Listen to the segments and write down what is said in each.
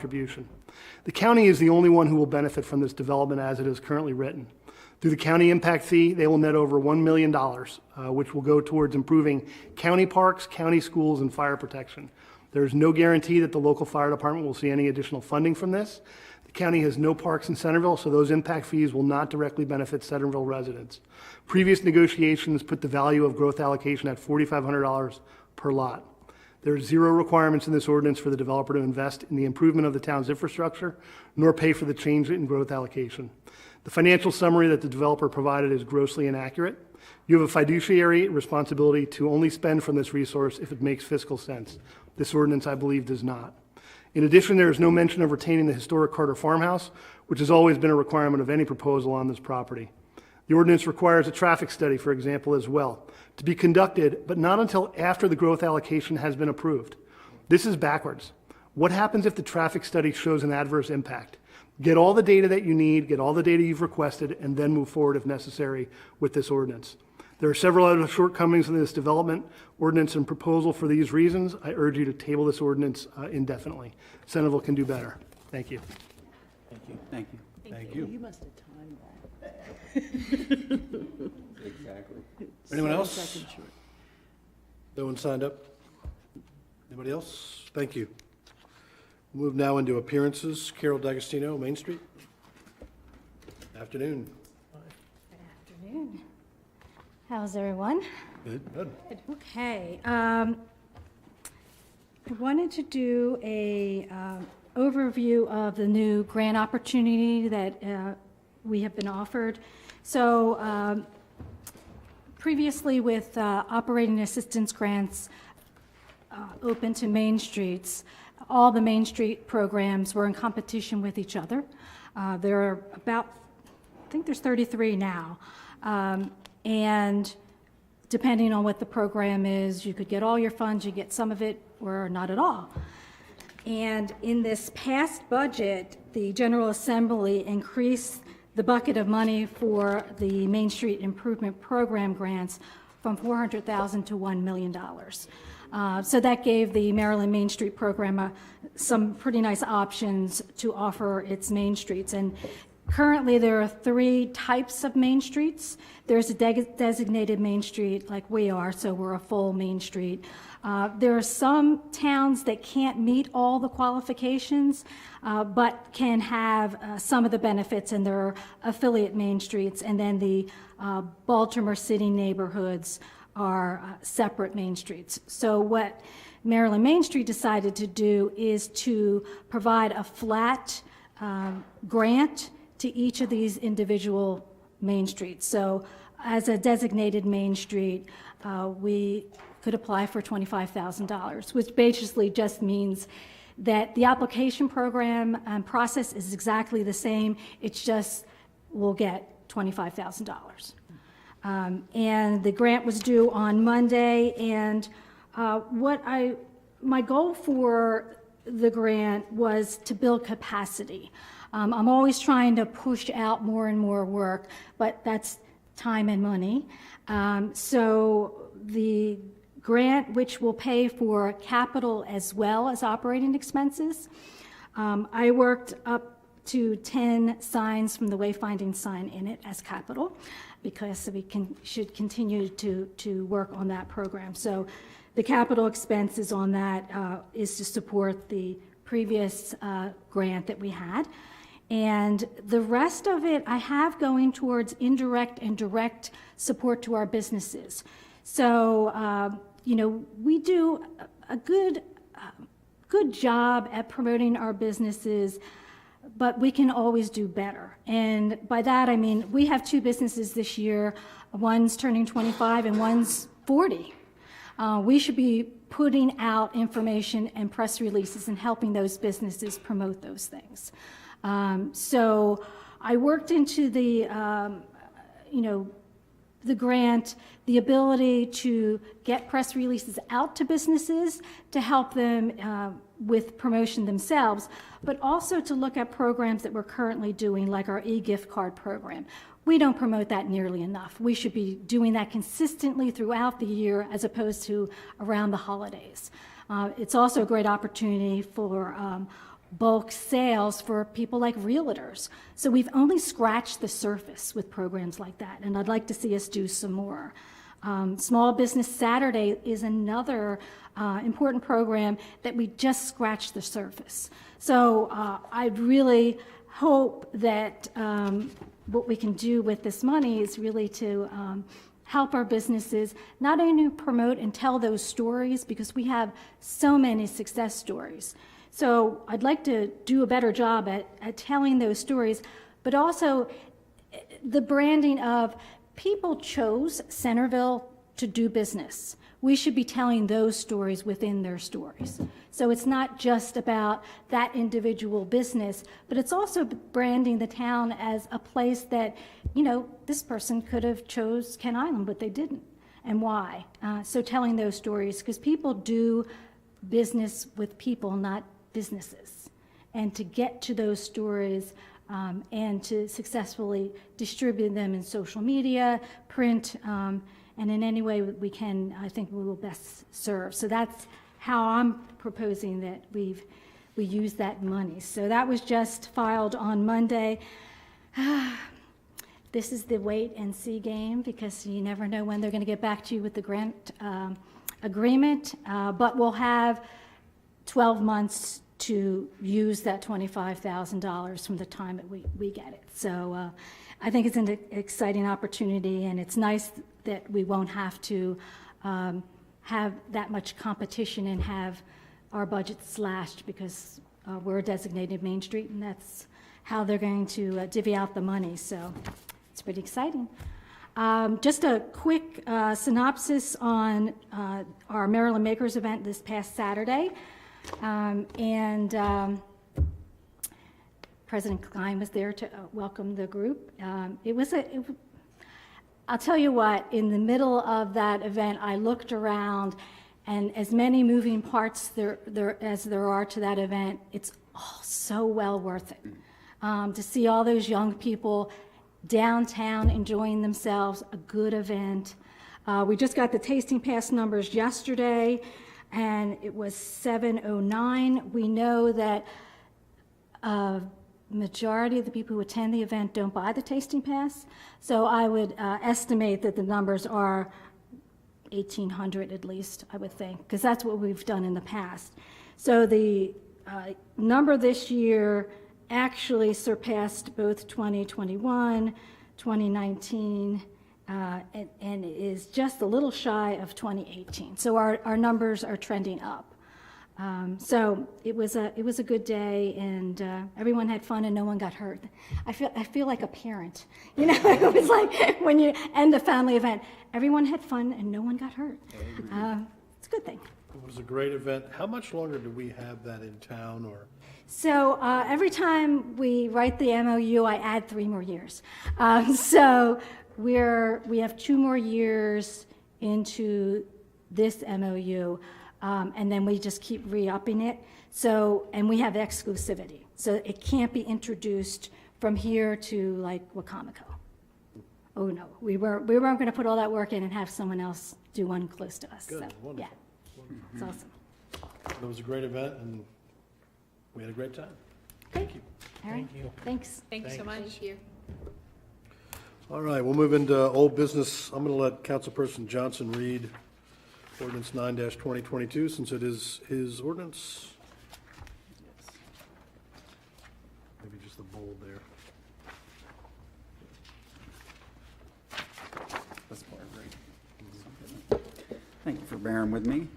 contribution. The county is the only one who will benefit from this development as it is currently written. Through the county impact fee, they will net over $1 million, which will go towards improving county parks, county schools, and fire protection. There is no guarantee that the local fire department will see any additional funding from this. The county has no parks in Centreville, so those impact fees will not directly benefit Centreville residents. Previous negotiations put the value of growth allocation at $4,500 per lot. There are zero requirements in this ordinance for the developer to invest in the improvement of the town's infrastructure, nor pay for the change in growth allocation. The financial summary that the developer provided is grossly inaccurate. You have a fiduciary responsibility to only spend from this resource if it makes fiscal sense. This ordinance, I believe, does not. In addition, there is no mention of retaining the historic Carter farmhouse, which has always been a requirement of any proposal on this property. The ordinance requires a traffic study, for example, as well, to be conducted, but not until after the growth allocation has been approved. This is backwards. What happens if the traffic study shows an adverse impact? Get all the data that you need, get all the data you've requested, and then move forward if necessary with this ordinance. There are several other shortcomings in this development ordinance and proposal. For these reasons, I urge you to table this ordinance indefinitely. Centreville can do better. Thank you. Thank you. Thank you. Thank you. You must have timed that. Exactly. Anyone 7 else? seconds short. No one signed up? Anybody else? Thank you. We'll move now into appearances. Carol D'Agostino, Main Street. Afternoon. Good afternoon. How's everyone? Good. Good. Okay. I wanted to do a overview of the new grant opportunity that we have been offered. So previously with operating assistance grants open to Main Streets, all the Main Street programs were in competition with each other. There are about, I think there's 33 now. And depending on what the program is, you could get all your funds, you get some of it, or not at all. And in this past budget, the General Assembly increased the bucket of money for the Main Street Improvement Program grants from $400,000 to $1 million. So that gave the Maryland Main Street Program some pretty nice options to offer its Main Streets. And currently, there are 3 types of Main Streets. There's a designated Main Street like we are, so we're a full Main Street. There are some towns that can't meet all the qualifications, but can have some of the benefits, and there are affiliate Main Streets. And then the Baltimore City neighborhoods are separate Main Streets. So what Maryland Main Street decided to do is to provide a flat grant to each of these individual Main Streets. So as a designated Main Street, we could apply for $25,000, which basically just means that the application program and process is exactly the same. It's just we'll get $25,000. And the grant was due on Monday, and my goal for the grant was to build capacity. I'm always trying to push out more and more work, but that's time and money. So the grant, which will pay for capital as well as operating expenses, I worked up to 10 signs from the wayfinding sign in it as capital, because we should continue to work on that program. So the capital expenses on that is to support the previous grant that we had. And the rest of it I have going towards indirect and direct support to our businesses. So, we do a good job at promoting our businesses, but we can always do better. And by that, I mean, we have 2 businesses this year. One's turning 25 and one's 40. We should be putting out information and press releases and helping those businesses promote those things. So I worked into the grant, the ability to get press releases out to businesses to help them with promotion themselves, but also to look at programs that we're currently doing, like our e-gift card program. We don't promote that nearly enough. We should be doing that consistently throughout the year as opposed to around the holidays. It's also a great opportunity for bulk sales for people like realtors. So we've only scratched the surface with programs like that, and I'd like to see us do some more. Small Business Saturday is another important program that we just scratched the surface. So I really hope that what we can do with this money is really to help our businesses not only promote and tell those stories, because we have so many success stories. So I'd like to do a better job at telling those stories, but also the branding of people chose Centreville to do business. We should be telling those stories within their stories. So it's not just about that individual business, but it's also branding the town as a place that, you know, this person could have chose Kent Island, but they didn't, and why. So telling those stories, because people do business with people, not businesses. And to get to those stories and to successfully distribute them in social media, print, and in any way we can, I think we will best serve. So that's how I'm proposing that we use that money. So that was just filed on Monday. This is the wait and see game, because you never know when they're going to get back to you with the grant agreement, but we'll have 12 months to use that $25,000 from the time that we get it. So I think it's an exciting opportunity, and it's nice that we won't have to have that much competition and have our budget slashed, because we're a designated Main Street, and that's how they're going to divvy out the money. So it's pretty exciting. Just a quick synopsis on our Maryland Makers event this past Saturday. President Klein was there to welcome the group. I'll tell you what, in the middle of that event, I looked around, and as many moving parts as there are to that event, it's all so well worth it. To see all those young people downtown enjoying themselves, a good event. We just got the tasting pass numbers yesterday, and it was 709. We know that majority of the people who attend the event don't buy the tasting pass, so I would estimate that the numbers are 1,800 at least, I would think, because that's what we've done in the past. So the number this year actually surpassed both 2021, 2019, and is just a little shy of 2018. So our numbers are trending up. So it was a good day, and everyone had fun, and no one got hurt. I feel like a parent, you know. It was like when you end a family event, everyone had fun and no one got hurt. It's a good thing. It was a great event. How much longer do we have that in town, or? So every time we write the MOU, I add 3 more years. So we have 2 more years into this MOU. And then we just keep re-upping it. So, and we have exclusivity. So it can't be introduced from here to like Wacomico. Oh no, we weren't going to put all that work in and have someone else do one close to us. Good, So, wonderful. yeah, it's awesome. It was a great event, and we had a great time. Thank you. All right, thanks. Thank you so much. Thank you. All right, we'll move into old business. I'm going to let Councilperson Johnson read Ordinance 9-2022, since it is his ordinance. Maybe just the bold there. That's part great. Thank you for bearing with me.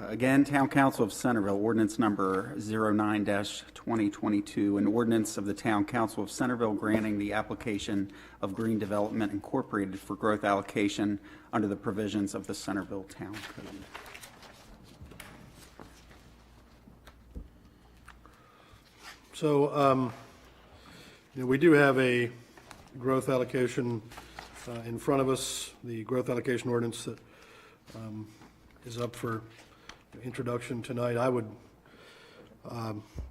Again, Town Council of Centreville, ordinance number 09-2022, an ordinance of the Town Council of Centreville granting the application of Green Development Incorporated for growth allocation under the provisions of the Centreville Town Code. So, we do have a growth allocation in front of us, the growth allocation ordinance that is up for introduction tonight. I would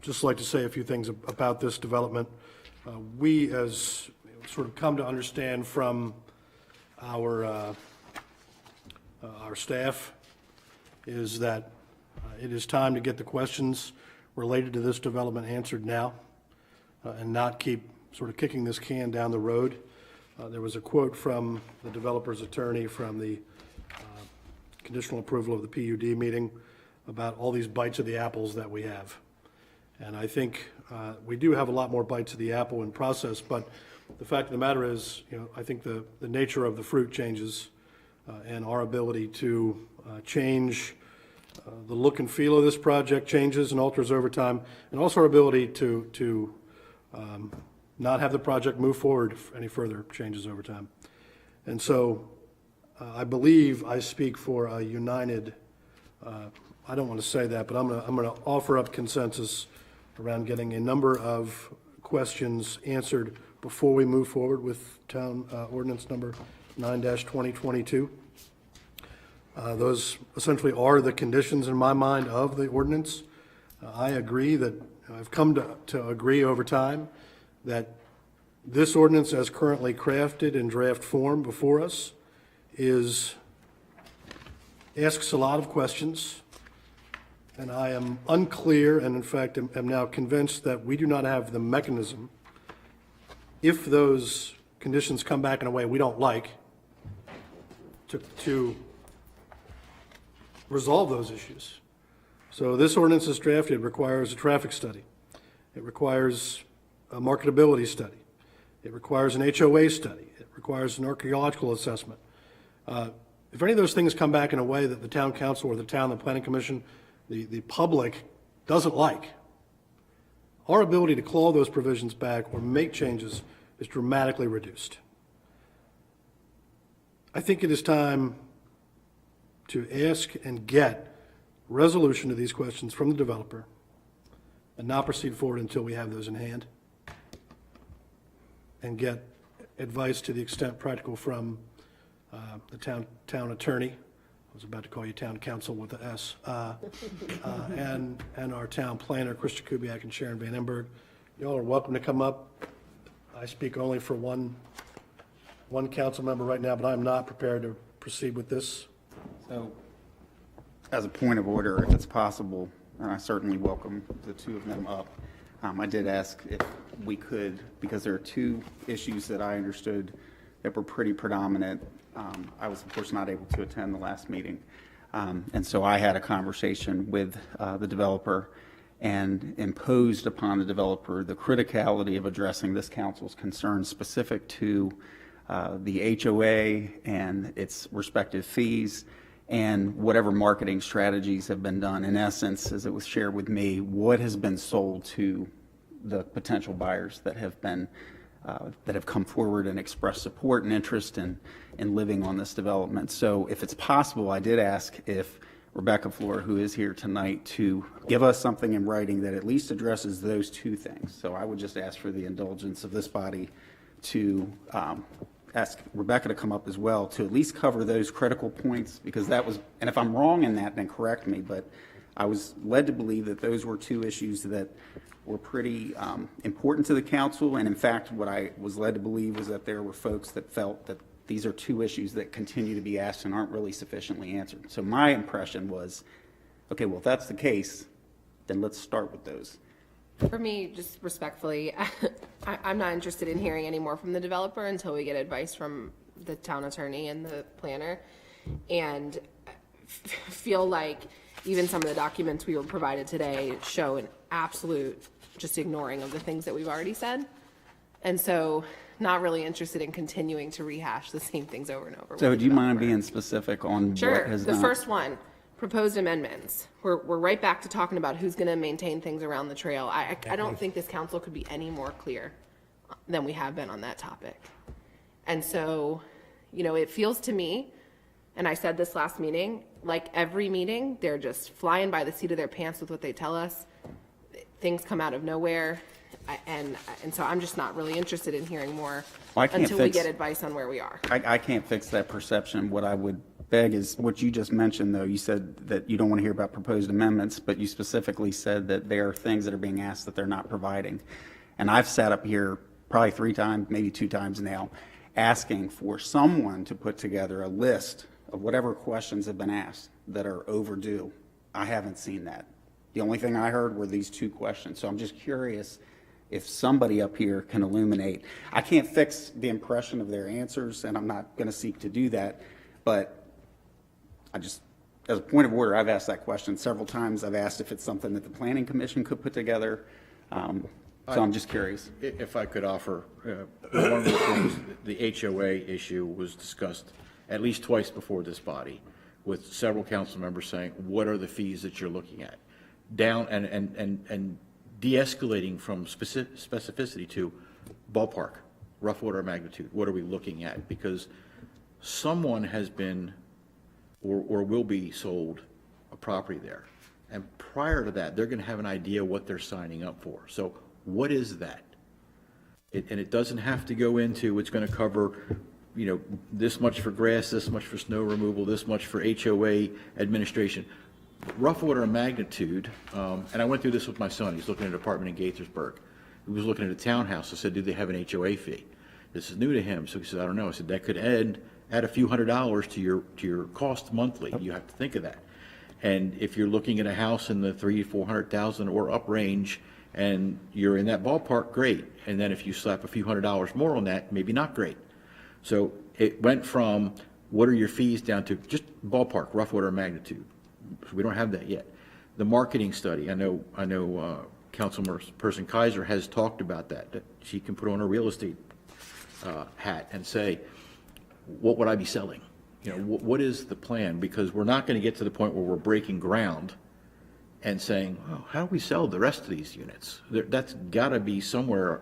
just like to say a few things about this development. We, as sort of come to understand from our staff, is that it is time to get the questions related to this development answered now, and not keep sort of kicking this can down the road. There was a quote from the developer's attorney from the conditional approval of the PUD meeting about all these bites of the apples that we have. And I think we do have a lot more bites of the apple in process, but the fact of the matter is, I think the nature of the fruit changes, and our ability to change the look and feel of this project changes and alters over time, and also our ability to not have the project move forward any further changes over time. And so I believe I speak for a united, I don't want to say that, but I'm going to offer up consensus around getting a number of questions answered before we move forward with town ordinance number 9-2022. Those essentially are the conditions in my mind of the ordinance. I agree that, I've come to agree over time that this ordinance as currently crafted in draft form before us asks a lot of questions, and I am unclear, and in fact am now convinced that we do not have the mechanism, if those conditions come back in a way we don't like, to resolve those issues. So this ordinance is drafted requires a traffic study. It requires a marketability study. It requires an HOA study. It requires an archaeological assessment. If any of those things come back in a way that the town council or the planning commission, the public doesn't like, our ability to claw those provisions back or make changes is dramatically reduced. I think it is time to ask and get resolution to these questions from the developer and not proceed forward until we have those in hand, and get advice to the extent practical from the town attorney. I was about to call you town council with the S, and our town planner, Krista Kubiak and Sharon Van Emberg. Y'all are welcome to come up. I speak only for one council member right now, but I'm not prepared to proceed with this. So, as a point of order, if it's possible, and I certainly welcome the two of them up, I did ask if we could, because there are two issues that I understood that were pretty predominant. I was, of course, not able to attend the last meeting. And so I had a conversation with the developer and imposed upon the developer the criticality of addressing this council's concerns specific to the HOA and its respective fees and whatever marketing strategies have been done. In essence, as it was shared with me, what has been sold to the potential buyers that have been that have come forward and expressed support and interest in living on this development. So if it's possible, I did ask if Rebecca Fleur, who is here tonight, to give us something in writing that at least addresses those two things. So I would just ask for the indulgence of this body to ask Rebecca to come up as well to at least cover those critical points, because that was, and if I'm wrong in that, then correct me, but I was led to believe that those were two issues that were pretty important to the council. And in fact, what I was led to believe was that there were folks that felt that these are two issues that continue to be asked and aren't really sufficiently answered. So my impression was, okay, well, if that's the case, then let's start with those. For me, just respectfully, I'm not interested in hearing any more from the developer until we get advice from the town attorney and the planner, and feel like even some of the documents we were provided today show an absolute just ignoring of the things that we've already said. And so not really interested in continuing to rehash the same things over and over. So do you mind being specific on what Sure. has The not? first one, proposed amendments. We're right back to talking about who's going to maintain things around the trail. I don't think this council could be any more clear than we have been on that topic. And so, it feels to me, and I said this last meeting, like every meeting, they're just flying by the seat of their pants with what they tell us. Things come out of nowhere. And so I'm just not really interested in hearing more until we get advice on where we are. I can't fix that perception. What I would beg is what you just mentioned, though. You said that you don't want to hear about proposed amendments, but you specifically said that there are things that are being asked that they're not providing. And I've sat up here probably 3 times, maybe 2 times now, asking for someone to put together a list of whatever questions have been asked that are overdue. I haven't seen that. The only thing I heard were these two questions. So I'm just curious if somebody up here can illuminate. I can't fix the impression of their answers, and I'm not going to seek to do that, but I just, as a point of order, I've asked that question several times. I've asked if it's something that the Planning Commission could put together. So I'm just curious. If I could offer, one of the things, the HOA issue was discussed at least twice before this body, with several council members saying, what are the fees that you're looking at? Down and de-escalating from specificity to ballpark, rough order of magnitude. What are we looking at? Because someone has been or will be sold a property there. And prior to that, they're going to have an idea what they're signing up for. So what is that? And it doesn't have to go into, it's going to cover, you know, this much for grass, this much for snow removal, this much for HOA administration. Rough order of magnitude, and I went through this with my son. He's looking at an apartment in Gaithersburg. He was looking at a townhouse. I said, do they have an HOA fee? This is new to him. So he said, I don't know. I said, that could add a few $100s to your cost monthly. You have to think of that. And if you're looking at a house in the $300,000 to $400,000 or up range, and you're in that ballpark, great. And then if you slap a few $100s more on that, maybe not great. So it went from what are your fees down to just ballpark, rough order of magnitude. So we don't have that yet. The marketing study, I know Councilperson Kaiser has talked about that she can put on a real estate hat and say, what would I be selling? You know, what is the plan? Because we're not going to get to the point where we're breaking ground and saying, oh, how do we sell the rest of these units? That's got to be somewhere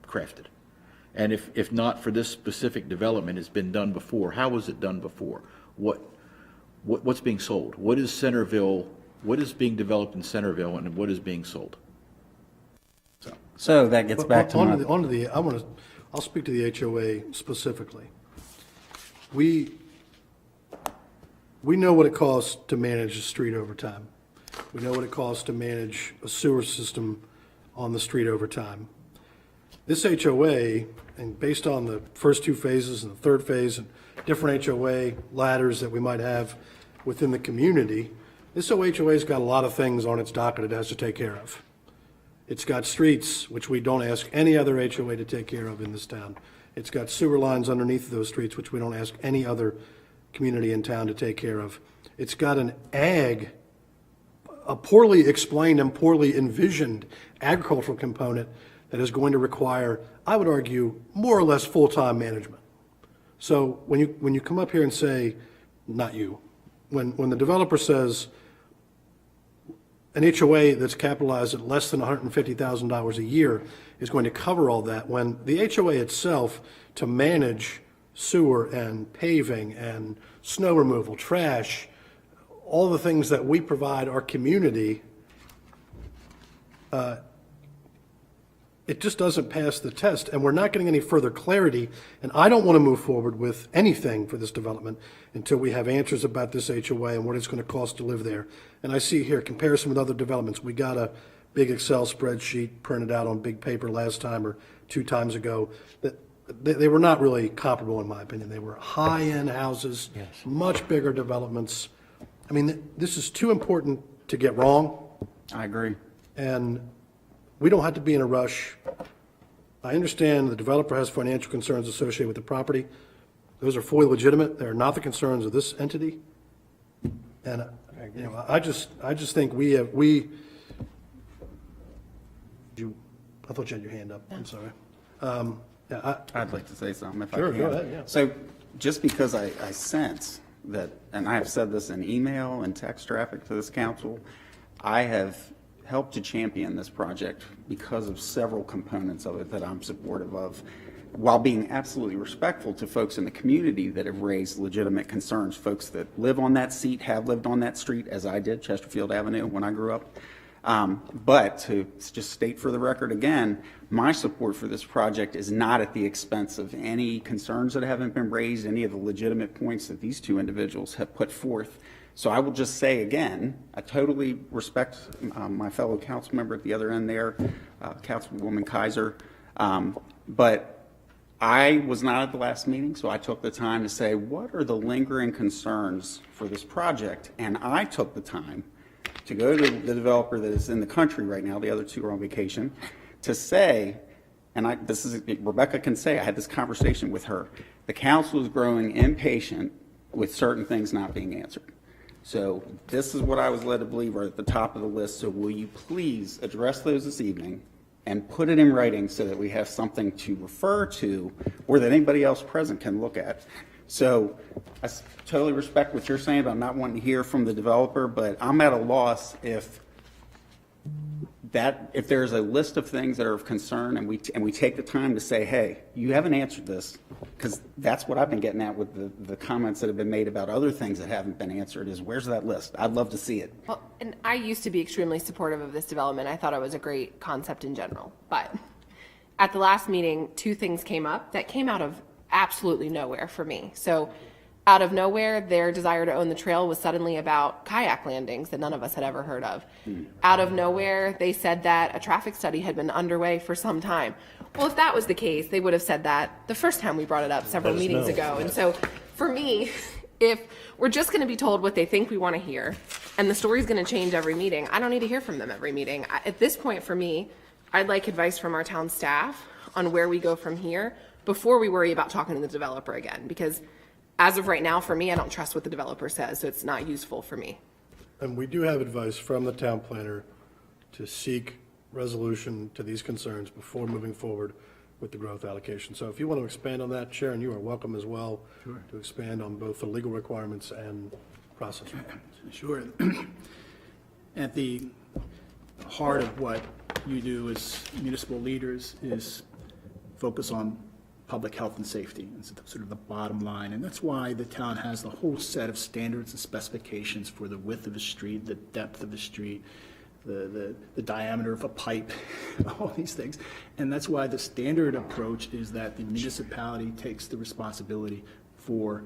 crafted. And if not for this specific development, it's been done before. How was it done before? What's being sold? What is Centreville? What is being developed in Centreville, and what is being sold? So that gets back to I'll speak to the HOA specifically. We know what it costs to manage a street over time. We know what it costs to manage a sewer system on the street over time. This HOA, and based on the first two phases and the third phase and different HOA ladders that we might have within the community, this HOA's got a lot of things on its docket it has to take care of. It's got streets, which we don't ask any other HOA to take care of in this town. It's got sewer lines underneath those streets, which we don't ask any other community in town to take care of. It's got an a poorly explained and poorly envisioned agricultural component that is going to require, I would argue, more or less full-time management. So when you come up here and say, not you, when the developer says an HOA that's capitalized at less than $150,000 a year is going to cover all that, when the HOA itself to manage sewer and paving and snow removal, trash, all the things that we provide our community, it just doesn't pass the test, and we're not getting any further clarity, and I don't want to move forward with anything for this development until we have answers about this HOA and what it's going to cost to live there. And I see here, comparison with other developments, we got a big Excel spreadsheet printed out on big paper last time or 2 times ago, that they were not really comparable in my opinion. They were high-end houses, much bigger developments. I mean, this is too important to get wrong. I agree. And we don't have to be in a rush. I understand the developer has financial concerns associated with the property. Those are fully legitimate. They are not the concerns of this entity. And, you know, I just think I thought you had your hand up. I'm sorry. I'd like to say something if I Sure, can. go ahead, yeah. So just because I sense that, and I have said this in email and text traffic to this council, I have helped to champion this project because of several components of it that I'm supportive of, while being absolutely respectful to folks in the community that have raised legitimate concerns, folks that live on that seat, have lived on that street, as I did, Chesterfield Avenue, when I grew up. But to just state for the record again, my support for this project is not at the expense of any concerns that haven't been raised, any of the legitimate points that these two individuals have put forth. So I will just say again, I totally respect my fellow council member at the other end there, Councilwoman Kaiser, but I was not at the last meeting, so I took the time to say, what are the lingering concerns for this project? And I took the time to go to the developer that is in the country right now, the other two are on vacation, to say, and Rebecca can say, I had this conversation with her, the council is growing impatient with certain things not being answered. So this is what I was led to believe are at the top of the list. So will you please address those this evening and put it in writing so that we have something to refer to or that anybody else present can look at? So I totally respect what you're saying about not wanting to hear from the developer, but I'm at a loss if there's a list of things that are of concern and we take the time to say, hey, you haven't answered this, because that's what I've been getting at with the comments that have been made about other things that haven't been answered, is where's that list? I'd love to see it. Well, and I used to be extremely supportive of this development. I thought it was a great concept in general. But at the last meeting, two things came up that came out of absolutely nowhere for me. So out of nowhere, their desire to own the trail was suddenly about kayak landings that none of us had ever heard of. Out of nowhere, they said that a traffic study had been underway for some time. Well, if that was the case, they would have said that the first time we brought it up several meetings ago. And so for me, if we're just going to be told what they think we want to hear, and the story's going to change every meeting, I don't need to hear from them every meeting. At this point, for me, I'd like advice from our town staff on where we go from here before we worry about talking to the developer again, because as of right now, for me, I don't trust what the developer says, so it's not useful for me. And we do have advice from the town planner to seek resolution to these concerns before moving forward with the growth allocation. So if you want to expand on that, Sharon, you are welcome as well to expand on both the legal requirements and process requirements. Sure. At the heart of what you do as municipal leaders is focus on public health and safety. It's sort of the bottom line. And that's why the town has the whole set of standards and specifications for the width of a street, the depth of a street, the diameter of a pipe, all these things. And that's why the standard approach is that the municipality takes the responsibility for.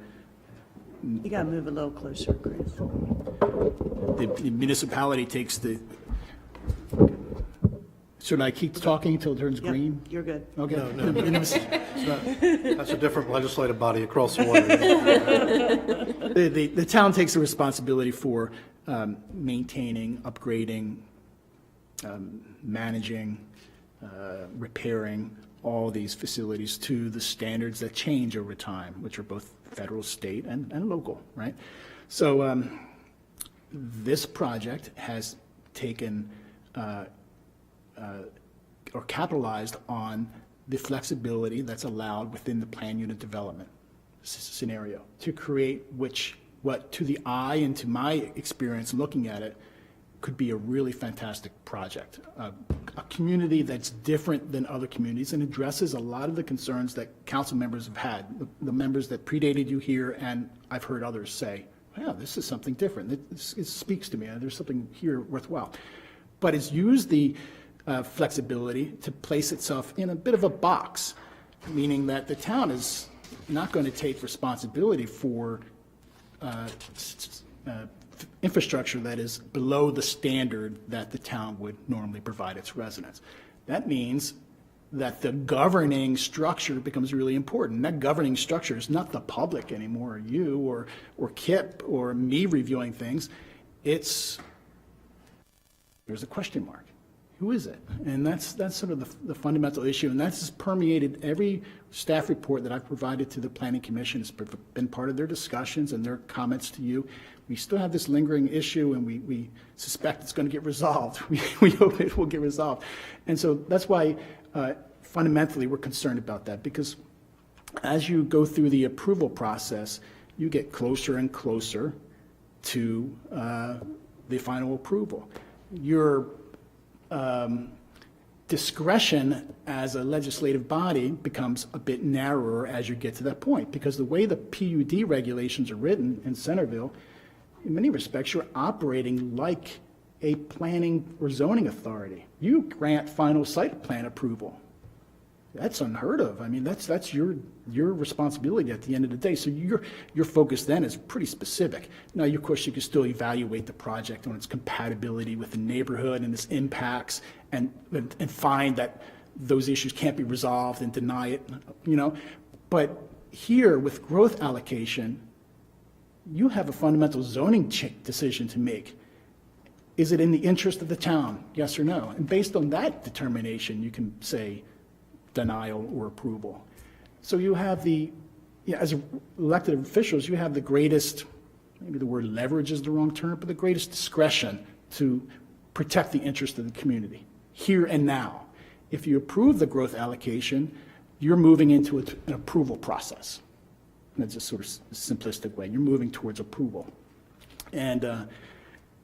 You gotta move a little closer, Chris. The municipality takes the. Should I keep talking until it turns Yep, green? you're good. Okay. No, that's a different legislative body across the water. The town takes the responsibility for maintaining, upgrading, managing, repairing all these facilities to the standards that change over time, which are both federal, state, and local, right? So this project has taken or capitalized on the flexibility that's allowed within the plan unit development scenario to create what to the eye and to my experience looking at it could be a really fantastic project. A community that's different than other communities and addresses a lot of the concerns that council members have had, the members that predated you here, and I've heard others say, wow, this is something different. It speaks to me. There's something here worthwhile. But it's used the flexibility to place itself in a bit of a box, meaning that the town is not going to take responsibility for infrastructure that is below the standard that the town would normally provide its residents. That means that the governing structure becomes really important. That governing structure is not the public anymore, or you, or Kip, or me reviewing things. There's a question mark. Who is it? And that's sort of the fundamental issue, and that's permeated every staff report that I've provided to the Planning Commission. It's been part of their discussions and their comments to you. We still have this lingering issue, and we suspect it's going to get resolved. We hope it will get resolved. And so that's why fundamentally we're concerned about that, because as you go through the approval process, you get closer and closer to the final approval. Your discretion as a legislative body becomes a bit narrower as you get to that point, because the way the PUD regulations are written in Centreville, in many respects, you're operating like a planning or zoning authority. You grant final site plan approval. That's unheard of. I mean, that's your responsibility at the end of the day. So your focus then is pretty specific. Now, of course, you can still evaluate the project on its compatibility with the neighborhood and its impacts, and find that those issues can't be resolved and deny it, But here, with growth allocation, you have a fundamental zoning decision to make. is it in the interest of the town, yes or no? And based on that determination, you can say denial or approval. So you have as elected officials, you have the greatest, maybe the word leverage is the wrong term, but the greatest discretion to protect the interest of the community, here and now. If you approve the growth allocation, you're moving into an approval process. And that's a sort of simplistic way. You're moving towards approval. And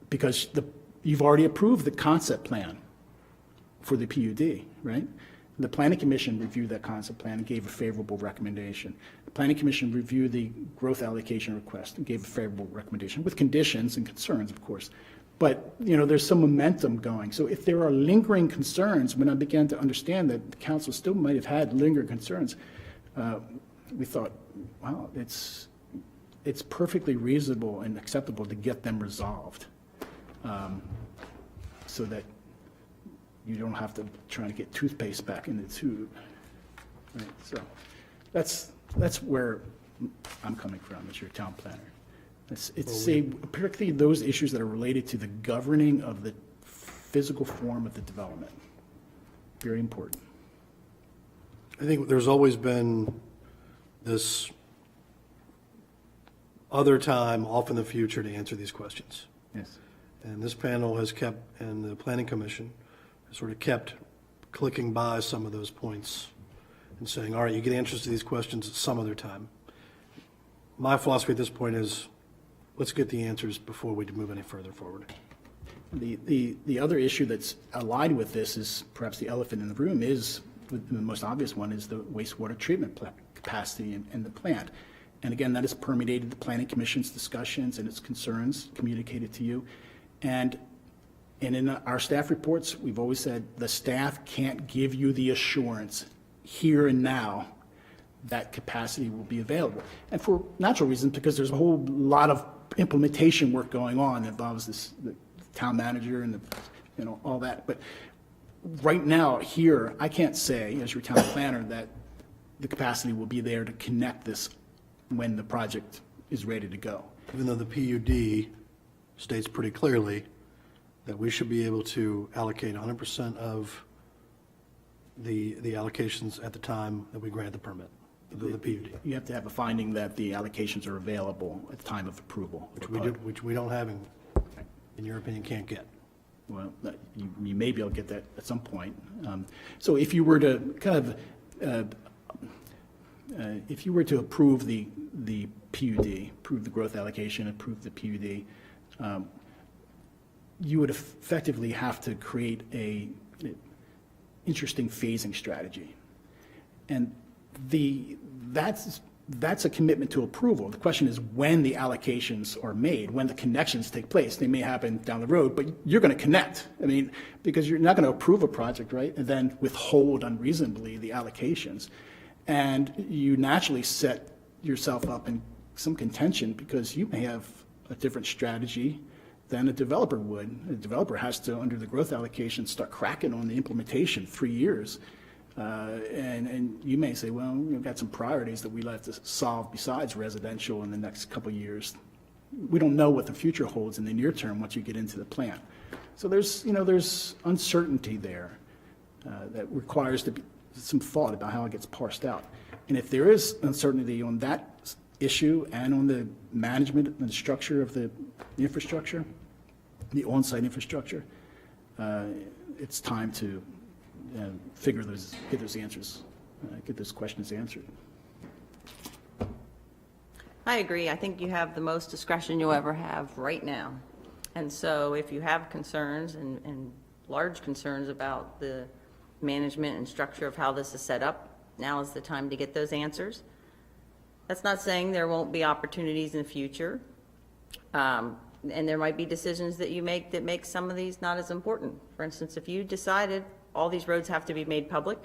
because you've already approved the concept plan for the PUD, right? The Planning Commission reviewed that concept plan and gave a favorable recommendation. The Planning Commission reviewed the growth allocation request and gave a favorable recommendation, with conditions and concerns, of course. But, there's some momentum going. So if there are lingering concerns, when I began to understand that the council still might have had lingering concerns, we thought, wow, it's perfectly reasonable and acceptable to get them resolved, so that you don't have to try to get toothpaste back in the tube. Right? So that's where I'm coming from as your town planner. It's particularly those issues that are related to the governing of the physical form of the development. Very important. I think there's always been this other time off in the future to answer these questions. Yes. And this panel has kept, and the Planning Commission has sort of kept clicking by some of those points and saying, all right, you get answers to these questions at some other time. My philosophy at this point is, let's get the answers before we move any further forward. The other issue that's aligned with this is perhaps the elephant in the room is, the most obvious one is the wastewater treatment capacity in the plant. And again, that has permeated the Planning Commission's discussions and its concerns communicated to you. And in our staff reports, we've always said the staff can't give you the assurance here and now that capacity will be available. And for natural reasons, because there's a whole lot of implementation work going on that involves the town manager and all that. But right now, here, I can't say, as your town planner, that the capacity will be there to connect this when the project is ready to go. Even though the PUD states pretty clearly that we should be able to allocate 100% of the allocations at the time that we grant the permit, the PUD. You have to have a finding that the allocations are available at the time of approval. Which we don't have, in your opinion, can't get. Well, you may be able to get that at some point. So if you were to kind of, if you were to approve the PUD, approve the growth allocation, approve the PUD, you would effectively have to create an interesting phasing strategy. And that's a commitment to approval. The question is when the allocations are made, when the connections take place. They may happen down the road, but you're going to connect. Because you're not going to approve a project, right, and then withhold unreasonably the allocations. And you naturally set yourself up in some contention because you may have a different strategy than a developer would. A developer has to, under the growth allocation, start cracking on the implementation 3 years. And you may say, well, we've got some priorities that we'd like to solve besides residential in the next couple of years. We don't know what the future holds in the near term once you get into the plan. So there's uncertainty there that requires some thought about how it gets parsed out. And if there is uncertainty on that issue and on the management and the structure of the infrastructure, the on-site infrastructure, it's time to get those answers, get those questions answered. I agree. I think you have the most discretion you'll ever have right now. And so if you have concerns and large concerns about the management and structure of how this is set up, now is the time to get those answers. That's not saying there won't be opportunities in the future. And there might be decisions that you make that make some of these not as important. For instance, if you decided all these roads have to be made public,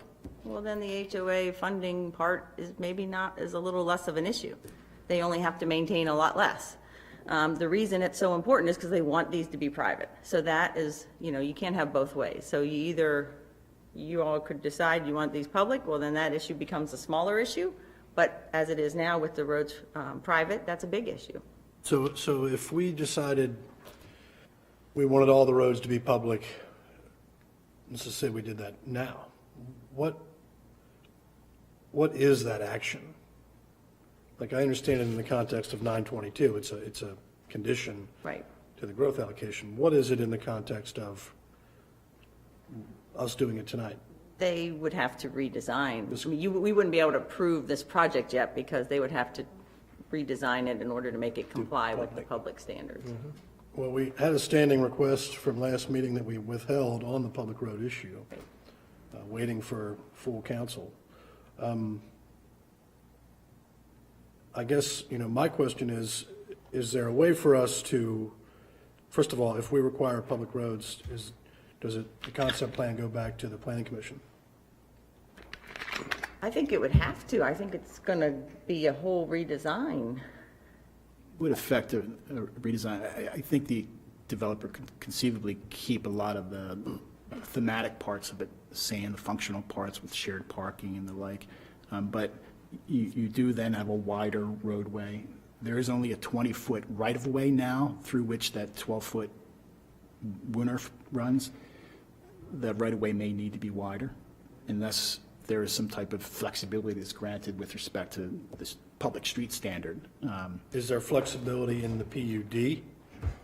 well, then the HOA funding part is maybe not is a little less of an issue. They only have to maintain a lot less. The reason it's so important is because they want these to be private. So that is, you can't have both ways. So you all could decide you want these public, well, then that issue becomes a smaller issue. But as it is now with the roads private, that's a big issue. So if we decided we wanted all the roads to be public. Let's just say we did that now. What is that action? Like, I understand it in the context of 922, it's a condition Right. to the growth allocation. What is it in the context of us doing it tonight? They would have to redesign. I mean, we wouldn't be able to approve this project yet because they would have to redesign it in order to make it comply with the public standards. Well, we had a standing request from last meeting that we withheld on the public road issue, waiting for full council. I guess, my question is there a way for us to, first of all, if we require public roads, does the concept plan go back to the planning commission? I think it would have to. I think it's going to be a whole redesign. Would affect a redesign. I think the developer could conceivably keep a lot of the thematic parts of it the same, the functional parts with shared parking and the like. But you do then have a wider roadway. There is only a 20-foot right-of-way now through which that 12-foot Wooner runs. That right-of-way may need to be wider unless there is some type of flexibility that's granted with respect to this public street standard. Is there flexibility in the PUD?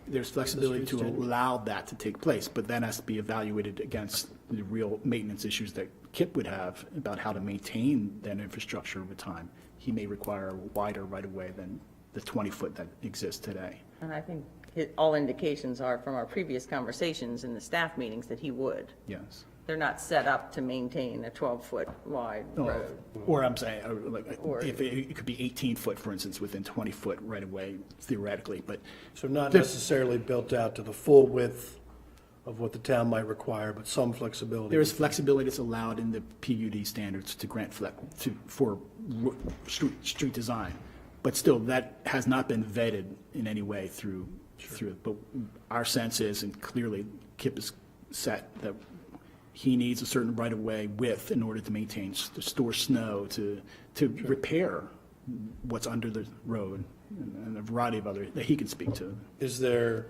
There's flexibility to allow that to take place, but that has to be evaluated against the real maintenance issues that Kip would have about how to maintain that infrastructure over time. He may require a wider right-of-way than the 20-foot that exists today. And I think all indications are from our previous conversations in the staff meetings that he would. Yes. They're not set up to maintain a 12-foot wide road. Or I'm saying, if it could be 18-foot, for instance, within 20-foot right-of-way theoretically, but So not necessarily built out to the full width of what the town might require, but some flexibility. there is flexibility that's allowed in the PUD standards to grant for street design. But still, that has not been vetted in any way through it. But our sense is, and clearly Kip is set, that he needs a certain right-of-way width in order to maintain, to store snow, to repair what's under the road, and a variety of other, that he can speak to. Is there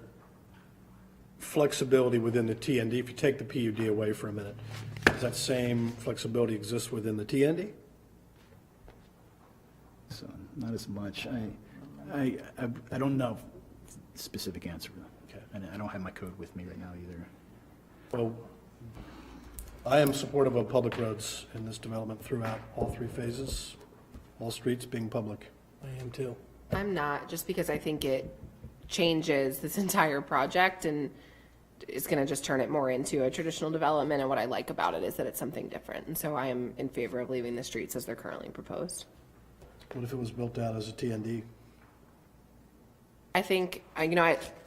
flexibility within the TND? If you take the PUD away for a minute, does that same flexibility exist within the TND? So, not as much. I don't know the specific answer. Okay. And I don't have my code with me right now either. Well, I am supportive of public roads in this development throughout all three phases, all streets being public. I am too. I'm not, just because I think it changes this entire project and is going to just turn it more into a traditional development. And what I like about it is that it's something different. And so I am in favor of leaving the streets as they're currently proposed. What if it was built out as a TND? I think,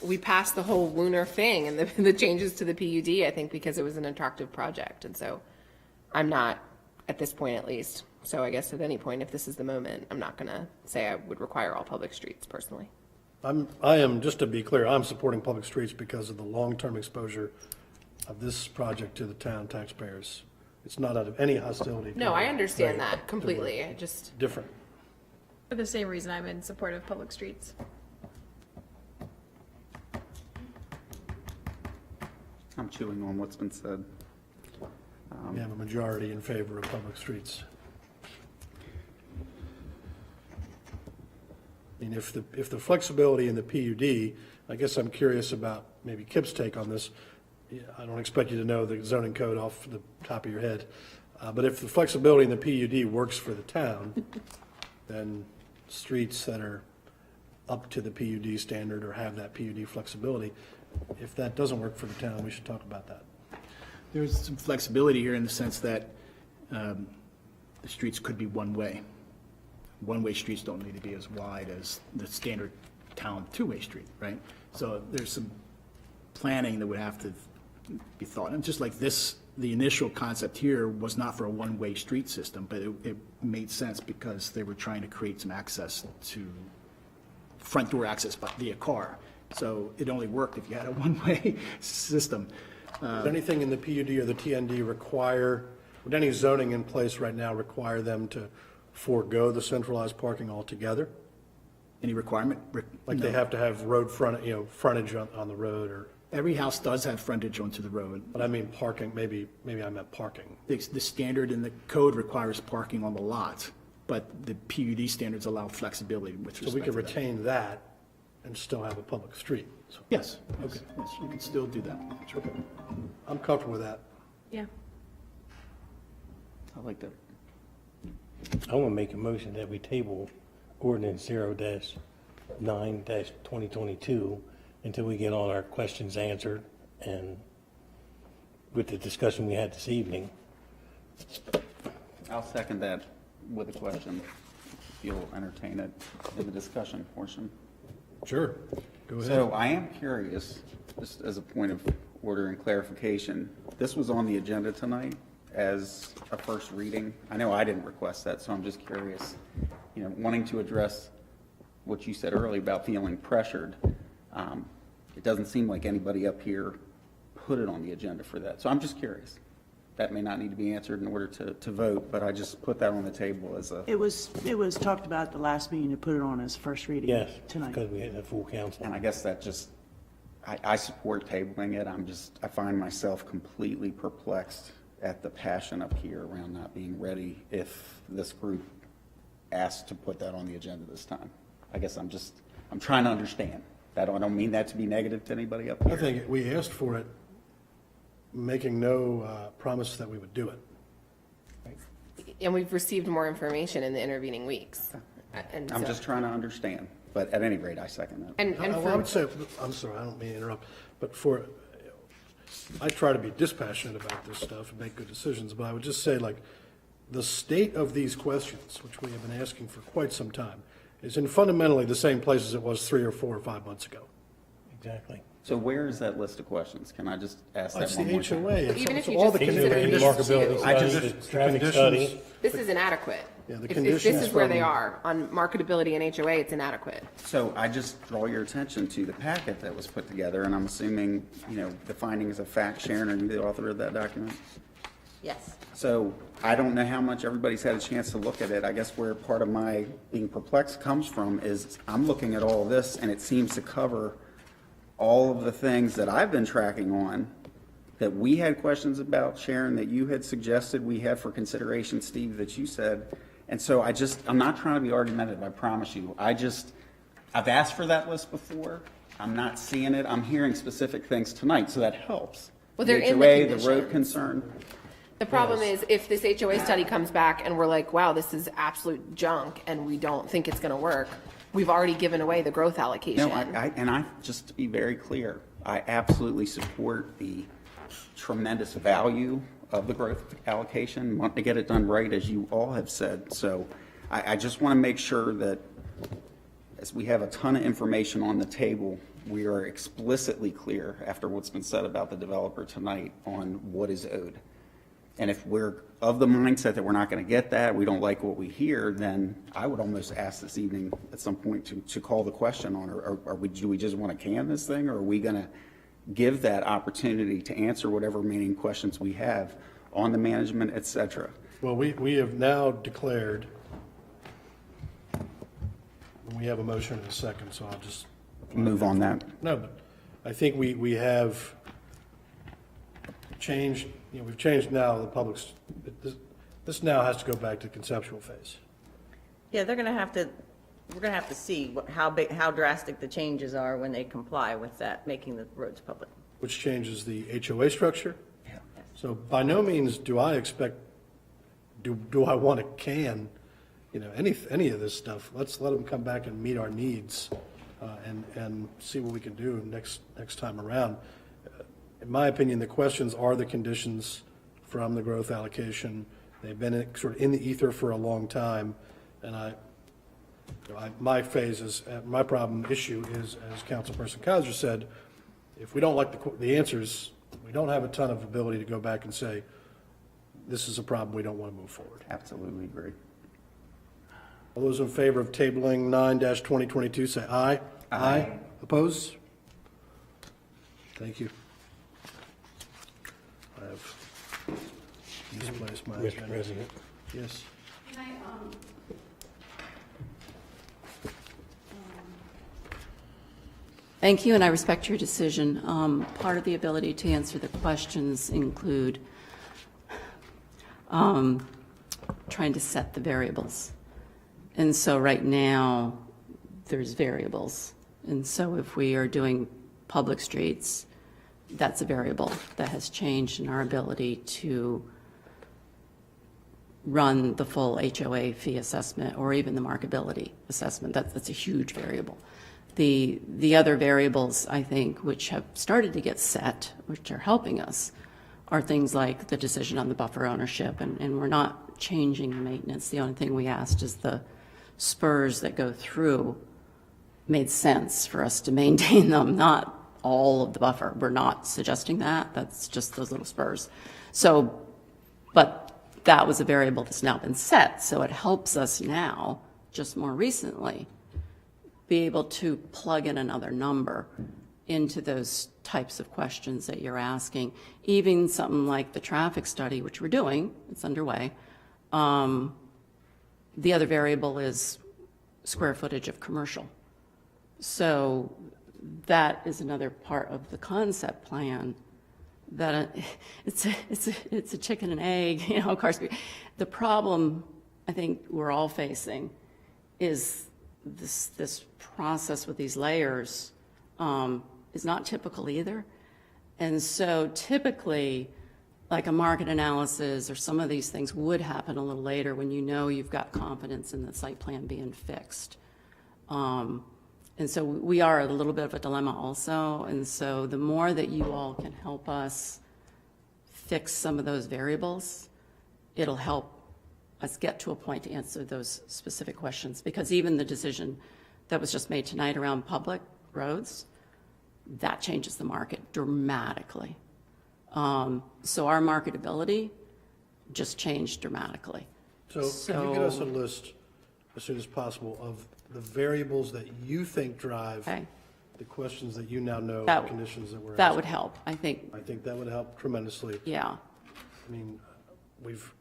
we passed the whole Wooner thing and the changes to the PUD, I think, because it was an attractive project. And so I'm not, at this point at least, so I guess at any point, if this is the moment, I'm not going to say I would require all public streets personally. I am, just to be clear, I'm supporting public streets because of the long-term exposure of this project to the town taxpayers. It's not out of any hostility. No, I understand that completely. I just, Different. For the same reason, I'm in support of public streets. I'm chewing on what's been said. We have a majority in favor of public streets. I mean, if the flexibility in the PUD, I guess I'm curious about maybe Kip's take on this. Yeah, I don't expect you to know the zoning code off the top of your head. But if the flexibility in the PUD works for the town, then streets that are up to the PUD standard or have that PUD flexibility, if that doesn't work for the town, we should talk about that. There's some flexibility here in the sense that the streets could be one-way. One-way streets don't need to be as wide as the standard town two-way street, right? So there's some planning that would have to be thought. And just like this, the initial concept here was not for a one-way street system, but it made sense because they were trying to create some access to front door access via car. So it only worked if you had a one-way system. Does anything in the PUD or the TND would any zoning in place right now require them to forego the centralized parking altogether? Any requirement? Like they have to have road frontage on the road, or Every house does have frontage onto the road. But I mean parking, maybe I meant parking. The standard in the code requires parking on the lot, but the PUD standards allow flexibility with respect to So we could that. retain that and still have a public street. So Yes, okay, yes, you can still do that. okay. I'm comfortable with that. Yeah. I like that. I want to make a motion that we table ordinance 0-9-2022 until we get all our questions answered and with the discussion we had this evening. I'll second that with a question, if you'll entertain it in the discussion portion. Sure, go ahead. So I am curious, just as a point of order and clarification, this was on the agenda tonight as a first reading. I know I didn't request that, so I'm just curious, wanting to address what you said earlier about feeling pressured. It doesn't seem like anybody up here put it on the agenda for that. So I'm just curious. That may not need to be answered in order to vote, but I just put that on the table as a, It was talked about at the last meeting to put it on as first reading Yes, tonight. because we had a full council. and I guess that just, I support tabling it. I find myself completely perplexed at the passion up here around not being ready if this group asked to put that on the agenda this time. I guess I'm trying to understand. I don't mean that to be negative to anybody up here. I think we asked for it, making no promise that we would do it. And we've received more information in the intervening weeks. And I'm so- just trying to understand, but at any rate, I second that. And I for, would say, I'm sorry, I don't mean to interrupt, but I try to be dispassionate about this stuff and make good decisions, but I would just say, like, the state of these questions, which we have been asking for quite some time, is in fundamentally the same place as it was 3 or 4 or 5 months ago. Exactly. So where is that list of questions? Can I just ask that It's one the more time? HOA. It's even if it's you all just the consider conditions. these Marketability two, I study, just- the traffic conditions- study. this is inadequate. Yeah, the If this conditions is where they from- are on marketability and HOA, it's inadequate. So I just draw your attention to the packet that was put together, and I'm assuming, the findings of fact. Sharon, are you the author of that document? Yes. So I don't know how much everybody's had a chance to look at it. I guess where part of my being perplexed comes from is I'm looking at all this, and it seems to cover all of the things that I've been tracking on, that we had questions about, Sharon, that you had suggested we have for consideration, Steve, that you said. And so I'm not trying to be argumentative, I promise you. I've asked for that list before. I'm not seeing it. I'm hearing specific things tonight, so that helps. Well, they're in the HOA, the road conditions. concern. The problem is if this HOA study comes back and we're like, wow, this is absolute junk and we don't think it's going to work, we've already given away the growth allocation. No, just to be very clear, I absolutely support the tremendous value of the growth allocation, want to get it done right, as you all have said. So I just want to make sure that as we have a ton of information on the table, we are explicitly clear after what's been said about the developer tonight on what is owed. And if we're of the mindset that we're not going to get that, we don't like what we hear, then I would almost ask this evening at some point to call the question on, do we just want to can this thing, or are we going to give that opportunity to answer whatever remaining questions we have on the management, et cetera? Well, we have now declared, we have a motion in a second, so I'll just, Move on that. no, but I think we have changed, we've changed now the public's, this now has to go back to conceptual phase. Yeah, we're gonna have to see how drastic the changes are when they comply with that, making the roads public. Which changes the HOA structure. So by no means do I expect, do I want to can, any of this stuff. Let's let them come back and meet our needs and see what we can do next time around. In my opinion, the questions are the conditions from the growth allocation. They've been sort of in the ether for a long time, and my issue is, as Councilperson Kaiser said, if we don't like the answers, we don't have a ton of ability to go back and say, this is a problem, we don't want to move forward. Absolutely agree. All those in favor of tabling 9-2022, say aye. Aye. Opposed? Thank you. I have misplaced my Mr. agenda. President. Yes. Thank you, and I respect your decision. Part of the ability to answer the questions include trying to set the variables. And so right now, there's variables. And so if we are doing public streets, that's a variable that has changed in our ability to run the full HOA fee assessment or even the marketability assessment. That's a huge variable. The other variables, I think, which have started to get set, which are helping us, are things like the decision on the buffer ownership, and we're not changing the maintenance. The only thing we asked is the spurs that go through made sense for us to maintain them, not all of the buffer. We're not suggesting that. That's just those little spurs. So, but that was a variable that's now been set, so it helps us now, just more recently, be able to plug in another number into those types of questions that you're asking. Even something like the traffic study, which we're doing, it's underway. The other variable is square footage of commercial. So that is another part of the concept plan that it's a chicken and egg, you know, of course. The problem I think we're all facing is this process with these layers is not typical either. And so typically, like a market analysis or some of these things would happen a little later when you know you've got confidence in the site plan being fixed. And so we are at a little bit of a dilemma also. And so the more that you all can help us fix some of those variables, it'll help us get to a point to answer those specific questions. Because even the decision that was just made tonight around public roads, that changes the market dramatically. So our marketability just changed dramatically. So can you get us a list as soon as possible of the variables that you think drive the questions that you now know, the conditions that we're asking? That would help, I think. I think that would help tremendously. Yeah. I mean, we've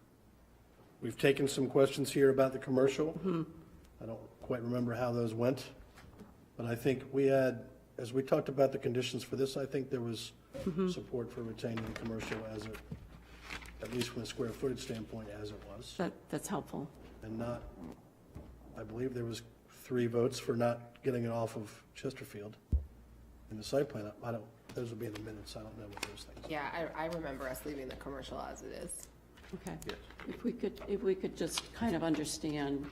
taken some questions here about the commercial. Mm-hmm. I don't quite remember how those went, but I think we had, as we talked about the conditions for this, I think there was support for retaining the commercial as it, at least from a square footage standpoint, as it was. That's helpful. And not, I believe there was 3 votes for not getting it off of Chesterfield in the site plan. I don't, those will be in the minutes. I don't know what those things are. Yeah, I remember us leaving the commercial as it is. Okay. Yes. If we could just kind of understand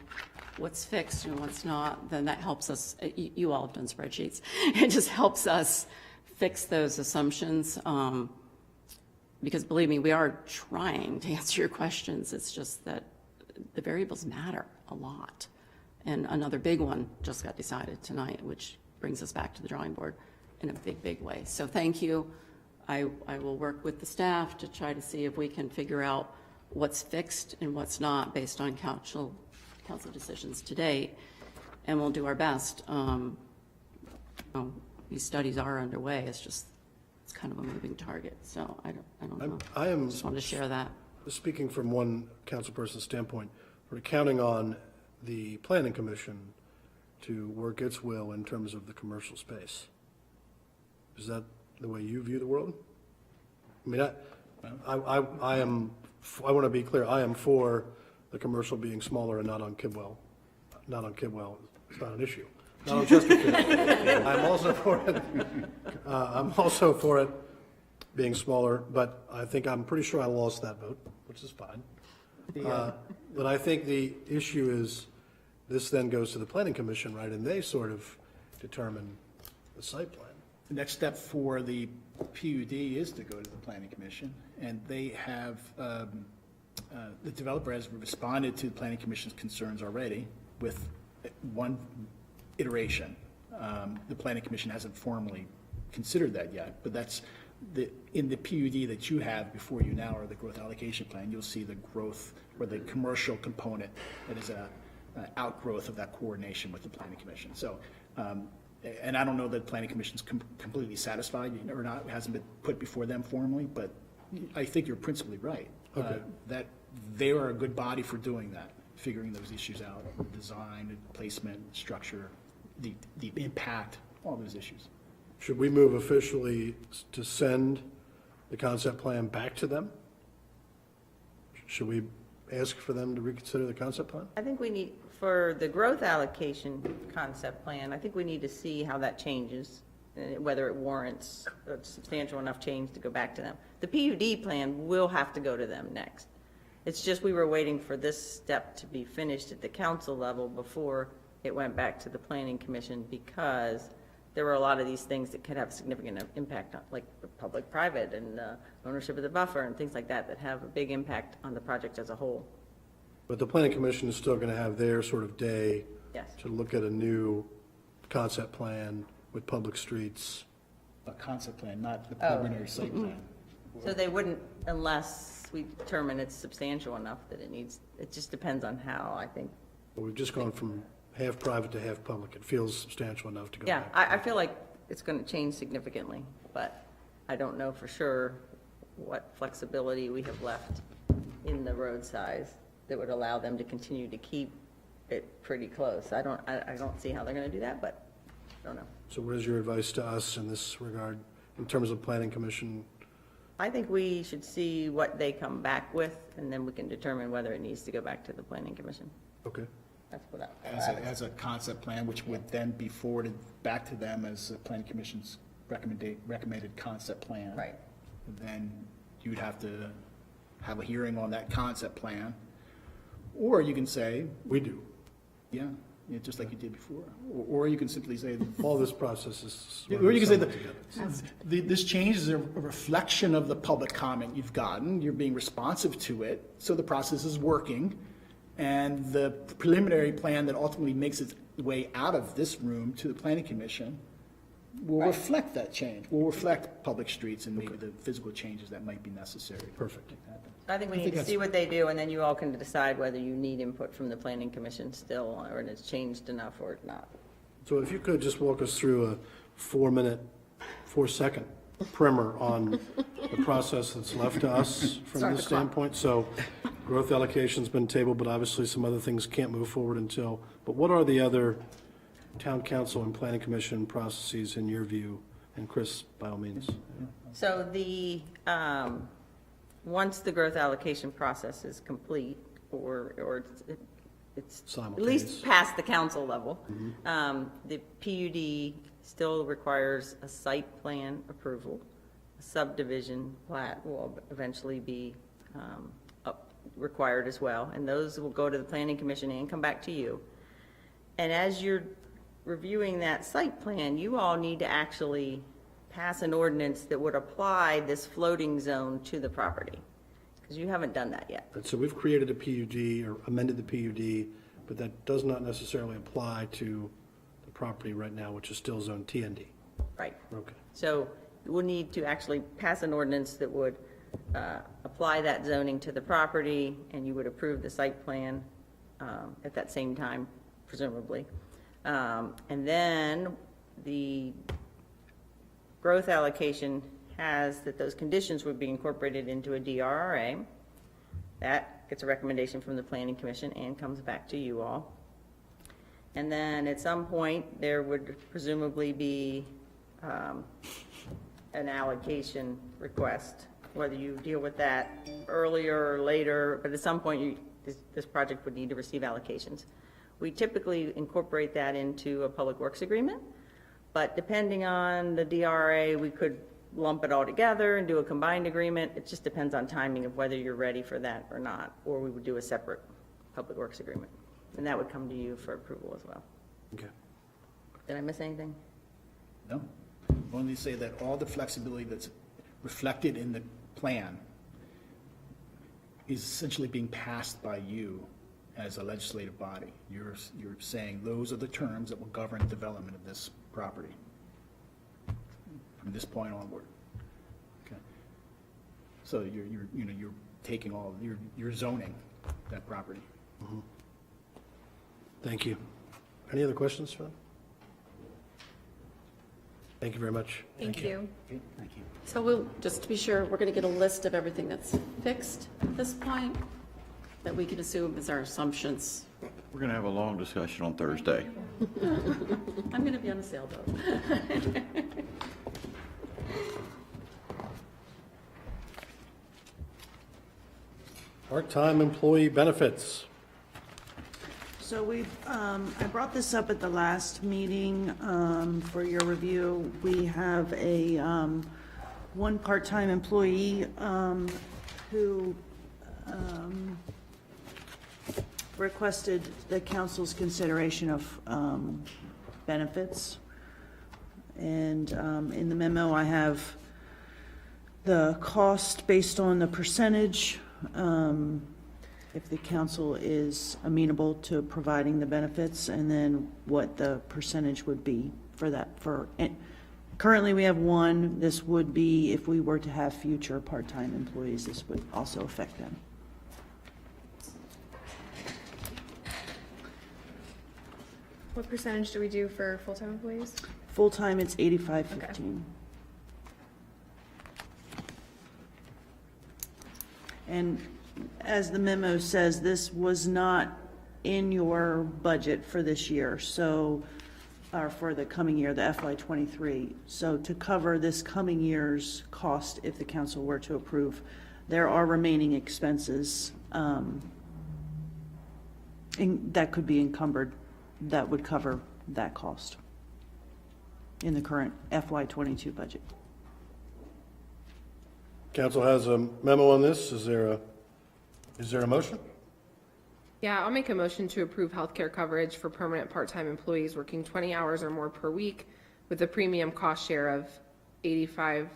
what's fixed and what's not, then that helps us. You all have done spreadsheets. It just helps us fix those assumptions. Because believe me, we are trying to answer your questions. It's just that the variables matter a lot. And another big one just got decided tonight, which brings us back to the drawing board in a big, big way. So thank you. I will work with the staff to try to see if we can figure out what's fixed and what's not based on council decisions to date, and we'll do our best. These studies are underway. It's kind of a moving target. So I don't know. I just wanted to share that. Speaking from one councilperson's standpoint, we're counting on the planning commission to work its will in terms of the commercial space. Is that the way you view the world? I mean, I want to be clear. I am for the commercial being smaller and not on Kidwell. Not on Kidwell. It's not an issue. Not on Chesterfield. I'm also for it. I'm also for it being smaller, but I'm pretty sure I lost that vote, which is fine. But I think the issue is this then goes to the planning commission, right? And they sort of determine the site plan. The next step for the PUD is to go to the planning commission, and they have, the developer has responded to the planning commission's concerns already with one iteration. The planning commission hasn't formally considered that yet, but that's in the PUD that you have before you now, or the growth allocation plan, you'll see the growth or the commercial component that is a outgrowth of that coordination with the planning commission. So, and I don't know that the planning commission's completely satisfied or not, it hasn't been put before them formally, but I think you're principally right. Okay. That they are a good body for doing that, figuring those issues out, design, placement, structure, the impact, all those issues. Should we move officially to send the concept plan back to them? Should we ask for them to reconsider the concept plan? I think we need, for the growth allocation concept plan, I think we need to see how that changes, whether it warrants a substantial enough change to go back to them. The PUD plan will have to go to them next. It's just we were waiting for this step to be finished at the council level before it went back to the planning commission, because there were a lot of these things that could have significant impact on, like public-private and ownership of the buffer and things like that, that have a big impact on the project as a whole. But the planning commission is still going to have their sort of day Yes. to look at a new concept plan with public streets. A concept plan, not the preliminary site plan. So they wouldn't, unless we determine it's substantial enough that it needs, it just depends on how, I think. But we've just gone from half private to half public. It feels substantial enough to go Yeah, back. I feel like it's going to change significantly, but I don't know for sure what flexibility we have left in the road size that would allow them to continue to keep it pretty close. I don't see how they're going to do that, but I don't know. So what is your advice to us in this regard, in terms of planning commission? I think we should see what they come back with, and then we can determine whether it needs to go back to the planning commission. Okay. That's what I As a concept plan, which would then be forwarded back to them as the planning commission's recommended concept plan. Right. Then you'd have to have a hearing on that concept plan. Or you can say, We do. yeah, just like you did before. Or you can simply say, All this process is. or you can say somewhat that together. this change is a reflection of the public comment you've gotten. You're being responsive to it, so the process is working. And the preliminary plan that ultimately makes its way out of this room to the planning commission will reflect that change, will reflect public streets and maybe the physical changes that might be necessary. Perfect. I think we need to see what they do, and then you all can decide whether you need input from the planning commission still, or it's changed enough or not. So if you could just walk us through a 4-second primer on the process that's left to us from this standpoint. So growth allocation's been tabled, but obviously some other things can't move forward until, but what are the other town council and planning commission processes in your view? And Chris, by all means. So once the growth allocation process is complete, or it's at Simultaneous. least past the council level, the PUD still requires a site plan approval. A subdivision plat will eventually be required as well, and those will go to the planning commission and come back to you. And as you're reviewing that site plan, you all need to actually pass an ordinance that would apply this floating zone to the property, because you haven't done that yet. And so we've created a PUD or amended the PUD, but that does not necessarily apply to the property right now, which is still zone TND. Right. Okay. So we'll need to actually pass an ordinance that would apply that zoning to the property, and you would approve the site plan at that same time, presumably. And then the growth allocation has that those conditions would be incorporated into a DRRA. That gets a recommendation from the Planning Commission and comes back to you all. And then at some point, there would presumably be an allocation request, whether you deal with that earlier or later, but at some point, this project would need to receive allocations. We typically incorporate that into a public works agreement, but depending on the DRA, we could lump it all together and do a combined agreement. It just depends on timing of whether you're ready for that or not, or we would do a separate public works agreement. And that would come to you for approval as well. Okay. Did I miss anything? No. Only say that all the flexibility that's reflected in the plan is essentially being passed by you as a legislative body. You're saying those are the terms that will govern development of this property from this point onward. Okay. So you're taking all, you're zoning that property. Mm-hmm. Thank you. Any other questions for them? Thank you very much. Thank you. Okay, thank you. So we'll, just to be sure, we're going to get a list of everything that's fixed at this point, that we can assume is our assumptions. We're going to have a long discussion on Thursday. I'm going to be on a sailboat. Part-time employee benefits. So I brought this up at the last meeting for your review. We have a one part-time employee who requested the council's consideration of benefits. And in the memo, I have the cost based on the percentage, if the council is amenable to providing the benefits, and then what the percentage would be for that. Currently, we have one. This would be, if we were to have future part-time employees, this would also affect them. What percentage do we do for full-time employees? Full-time, it's 85/15. And as the memo says, this was not in your budget for this year, so, or for the coming year, the FY '23. So to cover this coming year's cost, if the council were to approve, there are remaining expenses that could be encumbered, that would cover that cost in the current FY '22 budget. Council has a memo on this. Is there a motion? Yeah, I'll make a motion to approve healthcare coverage for permanent part-time employees working 20 hours or more per week with a premium cost share of 85%,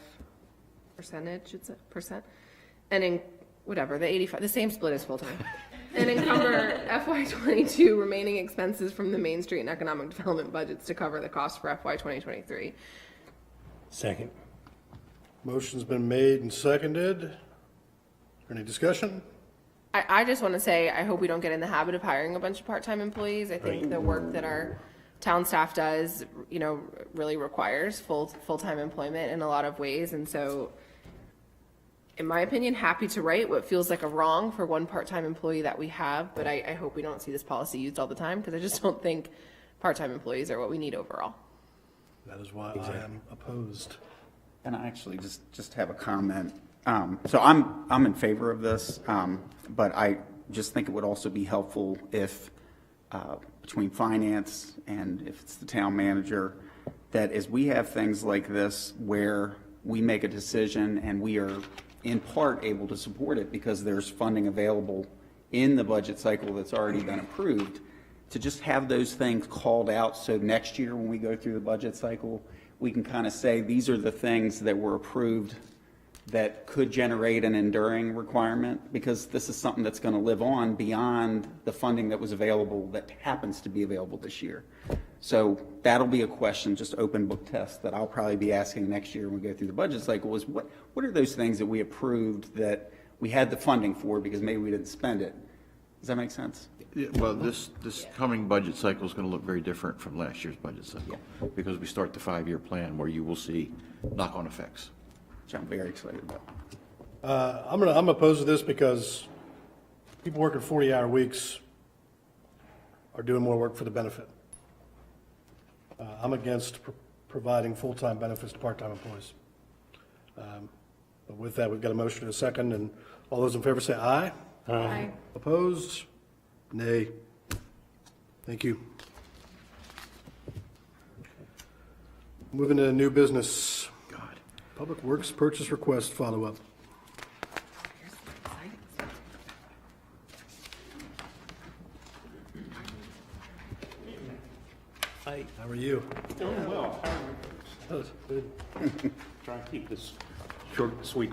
and in whatever, the same split as full-time. And encumber FY '22 remaining expenses from the Main Street and Economic Development budgets to cover the cost for FY 2023. Second. Motion's been made and seconded. Any discussion? I just want to say, I hope we don't get in the habit of hiring a bunch of part-time employees. I think the work that our town staff does, really requires full-time employment in a lot of ways. And so, in my opinion, happy to right what feels like a wrong for one part-time employee that we have, but I hope we don't see this policy used all the time, because I just don't think part-time employees are what we need overall. That is why I am opposed. And I actually just have a comment. So I'm in favor of this, but I just think it would also be helpful if, between finance and if it's the town manager, that as we have things like this where we make a decision and we are in part able to support it because there's funding available in the budget cycle that's already been approved, to just have those things called out so next year when we go through the budget cycle, we can kind of say these are the things that were approved that could generate an enduring requirement, because this is something that's going to live on beyond the funding that was available, that happens to be available this year. So that'll be a question, just open book test, that I'll probably be asking next year when we go through the budget cycle, is what are those things that we approved that we had the funding for because maybe we didn't spend it? Does that make sense? Yeah, well, this coming budget cycle is going to look very different from last year's budget cycle, because we start the 5-year plan where you will see knock-on effects. Which I'm very excited about. I'm opposed to this because people working 40-hour weeks are doing more work for the benefit. I'm against providing full-time benefits to part-time employees. But with that, we've got a motion and a second, and all those in favor say aye. Aye. Opposed? Nay. Thank you. Moving to new business. Public Works purchase request follow-up. Hi, how are you? Doing well. Oh, good. Try to keep this short and sweet.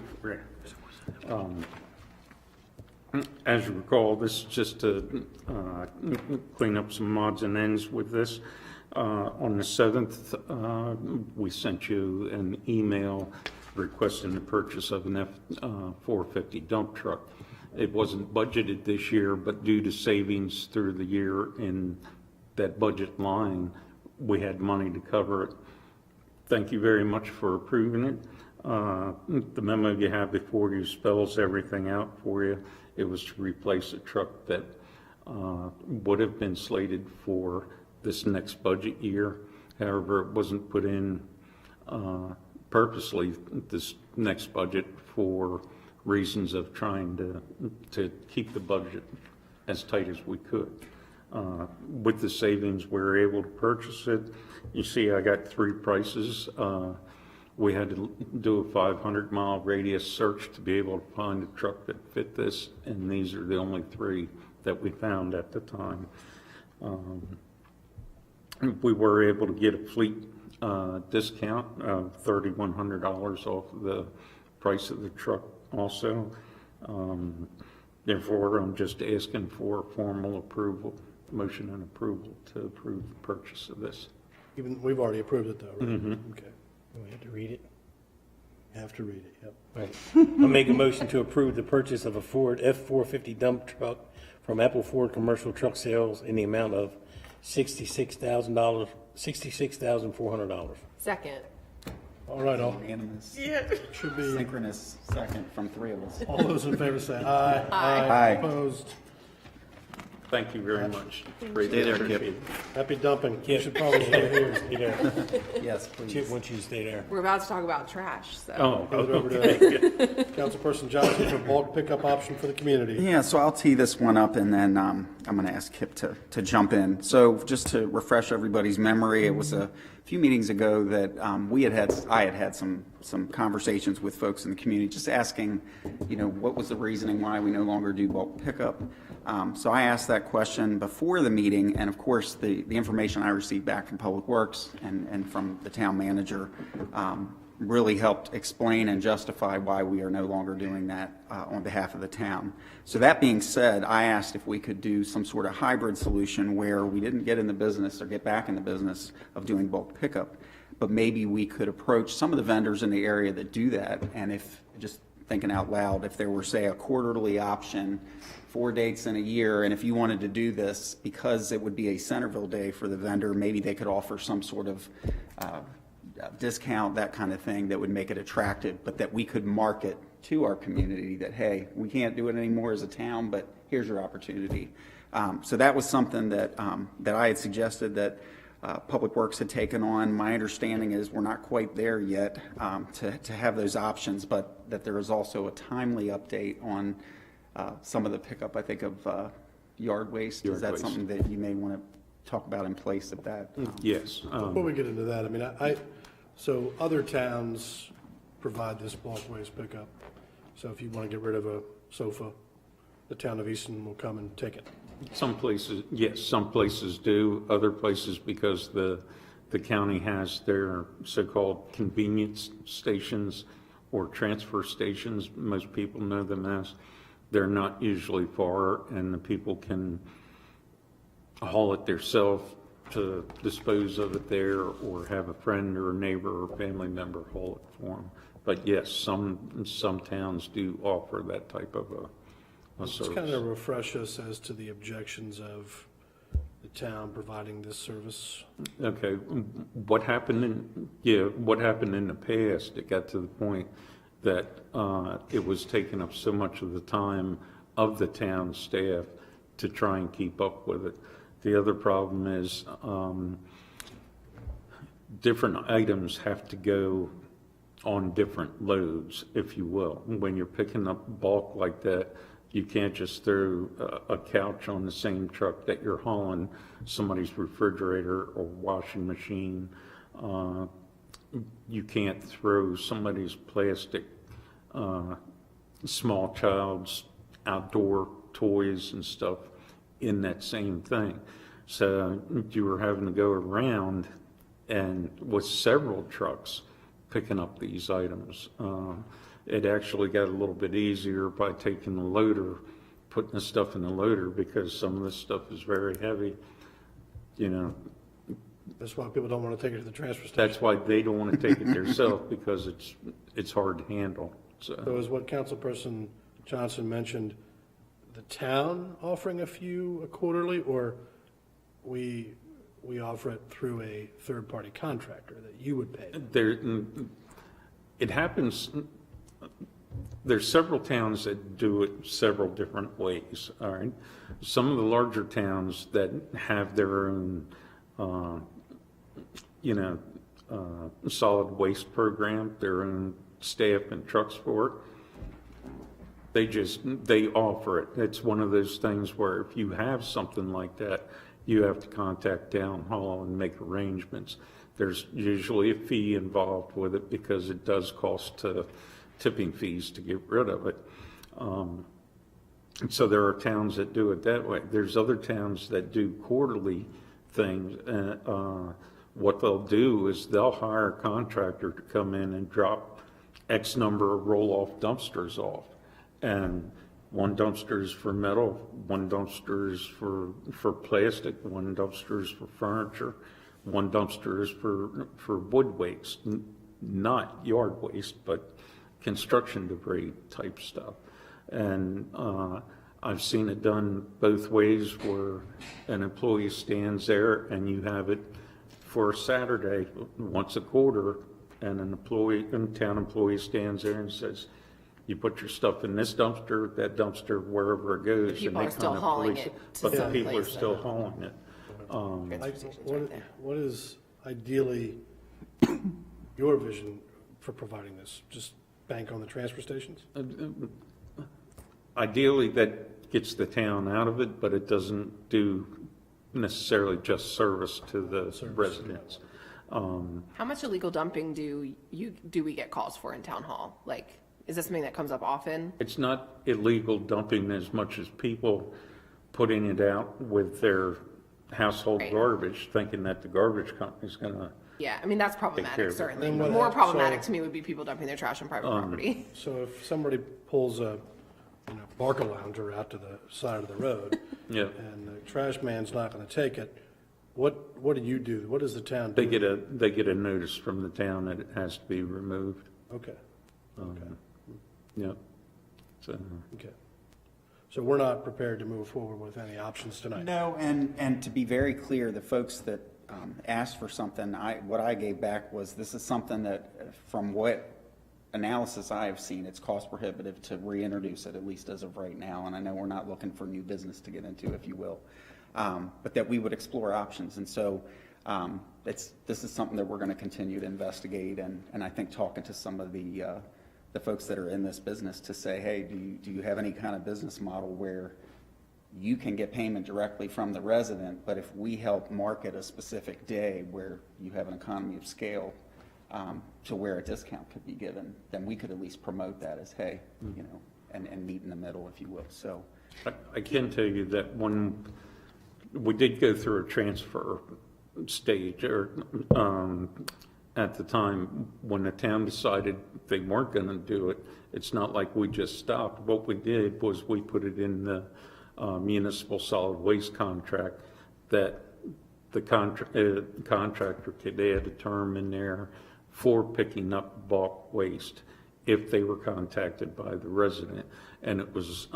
As you recall, this is just to clean up some odds and ends with this. On the 7th, we sent you an email requesting the purchase of an F-450 dump truck. It wasn't budgeted this year, but due to savings through the year in that budget line, we had money to cover it. Thank you very much for approving it. The memo you have before you spells everything out for you. It was to replace a truck that would have been slated for this next budget year. However, it wasn't put in purposely this next budget for reasons of trying to keep the budget as tight as we could. With the savings, we were able to purchase it. You see, I got 3 prices. We had to do a 500-mile radius search to be able to find a truck that fit this, and these are the only 3 that we found at the time. We were able to get a fleet discount of $3,100 off of the price of the truck also. Therefore, I'm just asking for formal approval, motion and approval to approve the purchase of this. Even, we've already approved it though, right? Okay. We have to read it. Have to read it, yep. Right. I'll make a motion to approve the purchase of a Ford F-450 dump truck from Apple Ford Commercial Truck Sales in the amount of $66,400. Second. All right, all, Unanimous. should be, Synchronous second from 3 of us. all those in favor say aye. Aye. Opposed? Thank you very much. Stay there, Kip. Appreciate it. Happy dumping. You should probably stay here. Stay there. Yes, Chip please. wants you to stay there. We're about to talk about trash, so. Oh, Give it over to Councilperson Johnson for bulk pickup option for the community. Yeah, so I'll tee this one up, and then I'm going to ask Kip to jump in. So just to refresh everybody's memory, it was a few meetings ago that I had some conversations with folks in the community, just asking, what was the reasoning why we no longer do bulk pickup. So I asked that question before the meeting, and of course, the information I received back from Public Works and from the town manager really helped explain and justify why we are no longer doing that on behalf of the town. So that being said, I asked if we could do some sort of hybrid solution where we didn't get in the business or get back in the business of doing bulk pickup, but maybe we could approach some of the vendors in the area that do that, and if, just thinking out loud, if there were, say, a quarterly option, 4 dates in a year, and if you wanted to do this, because it would be a Centreville day for the vendor, maybe they could offer some sort of discount, that kind of thing, that would make it attractive, but that we could market to our community that, hey, we can't do it anymore as a town, but here's your opportunity. So that was something that I had suggested that Public Works had taken on. My understanding is we're not quite there yet to have those options, but that there is also a timely update on some of the pickup, I think, of yard waste. Is that waste. something that you may want to talk about in place of that? Yes. Before we get into that, I mean, so other towns provide this bulk waste pickup. So if you want to get rid of a sofa, the town of Easton will come and take it. Some places, yes, some places do. Other places, because the county has their so-called convenience stations or transfer stations, most people know them as, they're not usually far, and the people can haul it themselves to dispose of it there, or have a friend or a neighbor or family member haul it for them. But yes, some towns do offer that type of a Just kind service. of refresh us as to the objections of the town providing this service. Okay, what happened in the past, it got to the point that it was taking up so much of the time of the town staff to try and keep up with it. The other problem is different items have to go on different loads, if you will. When you're picking up bulk like that, you can't just throw a couch on the same truck that you're hauling somebody's refrigerator or washing machine. You can't throw somebody's plastic, small child's outdoor toys and stuff in that same thing. So you were having to go around and with several trucks picking up these items. It actually got a little bit easier by taking the loader, putting the stuff in the loader, because some of this stuff is very heavy. That's why people don't want to take it to the transfer station. That's why they don't want to take it themselves, because it's hard to handle. So as what Councilperson Johnson mentioned, the town offering a few quarterly, or we offer it through a third-party contractor that you would pay? It happens, there's several towns that do it several different ways, all right? Some of the larger towns that have their own, solid waste program, their own staff and trucks for it, They offer it. It's one of those things where if you have something like that, you have to contact Town Hall and make arrangements. There's usually a fee involved with it because it does cost tipping fees to get rid of it. And so there are towns that do it that way. There's other towns that do quarterly things. What they'll do is they'll hire a contractor to come in and drop X number of roll-off dumpsters off. And one dumpster is for metal, one dumpster is for plastic, one dumpster is for furniture, one dumpster is for wood waste, not yard waste, but construction debris type stuff. And I've seen it done both ways where an employee stands there and you have it for a Saturday once a quarter, and a town employee stands there and says, you put your stuff in this dumpster, that dumpster, wherever it goes. People and are they still kind of hauling police it to But the some people are place still that- hauling it. Transfer station's right there. What is ideally your vision for providing this? Just bank on the transfer stations? Ideally, that gets the town out of it, but it doesn't do necessarily just service to the residents. How much illegal dumping do we get calls for in Town Hall? Like, is this something that comes up often? It's not illegal dumping as much as people putting it out with their household Right. garbage, thinking that the garbage company's gonna, Yeah, I mean, that's care problematic, of it. certainly. Then what More hap- problematic so- to me would be people dumping their trash on private property. So if somebody pulls a, Barca lounger out to the side of the road, yeah. and the trash man's not gonna take it, what do you do? What does the town do? They get a notice from the town that it has to be removed. Okay, Yeah. So, okay. So we're not prepared to move forward with any options tonight? No, and to be very clear, the folks that asked for something, what I gave back was, this is something that, from what analysis I have seen, it's cost prohibitive to reintroduce it, at least as of right now, and I know we're not looking for new business to get into, if you will, but that we would explore options. And so this is something that we're going to continue to investigate, and I think talking to some of the folks that are in this business to say, hey, do you have any kind of business model where you can get payment directly from the resident, but if we help market a specific day where you have an economy of scale to where a discount could be given, then we could at least promote that as, hey, and meet in the middle, if you will. So I can tell you that when we did go through a transfer stage, or at the time when the town decided they weren't going to do it, it's not like we just stopped. What we did was we put it in the municipal solid waste contract that the contractor could add a term in there for picking up bulk waste if they were contacted by the resident. And it was,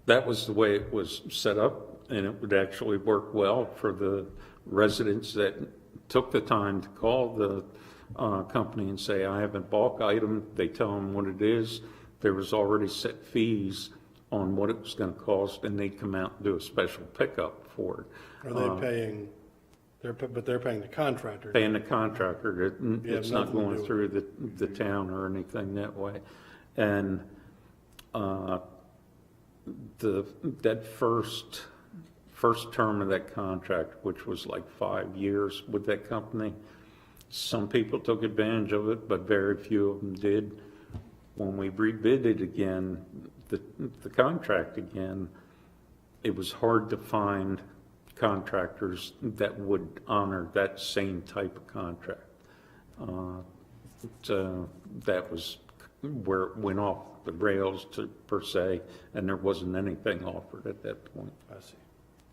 that was the way it was set up, and it would actually work well for the residents that took the time to call the company and say, I have a bulk item. They tell them what it is. There was already set fees on what it was going to cost, and they'd come out and do a special pickup for it. Are they paying, but they're paying the contractor? Paying the contractor. It's not nothing to going do through the town or anything that way. And that first term of that contract, which was like 5 years with that company, some people took advantage of it, but very few of them did. When we rebid it again, the contract again, it was hard to find contractors that would honor that same type of contract. So that was where it went off the rails per se, and there wasn't anything offered at that point. I see.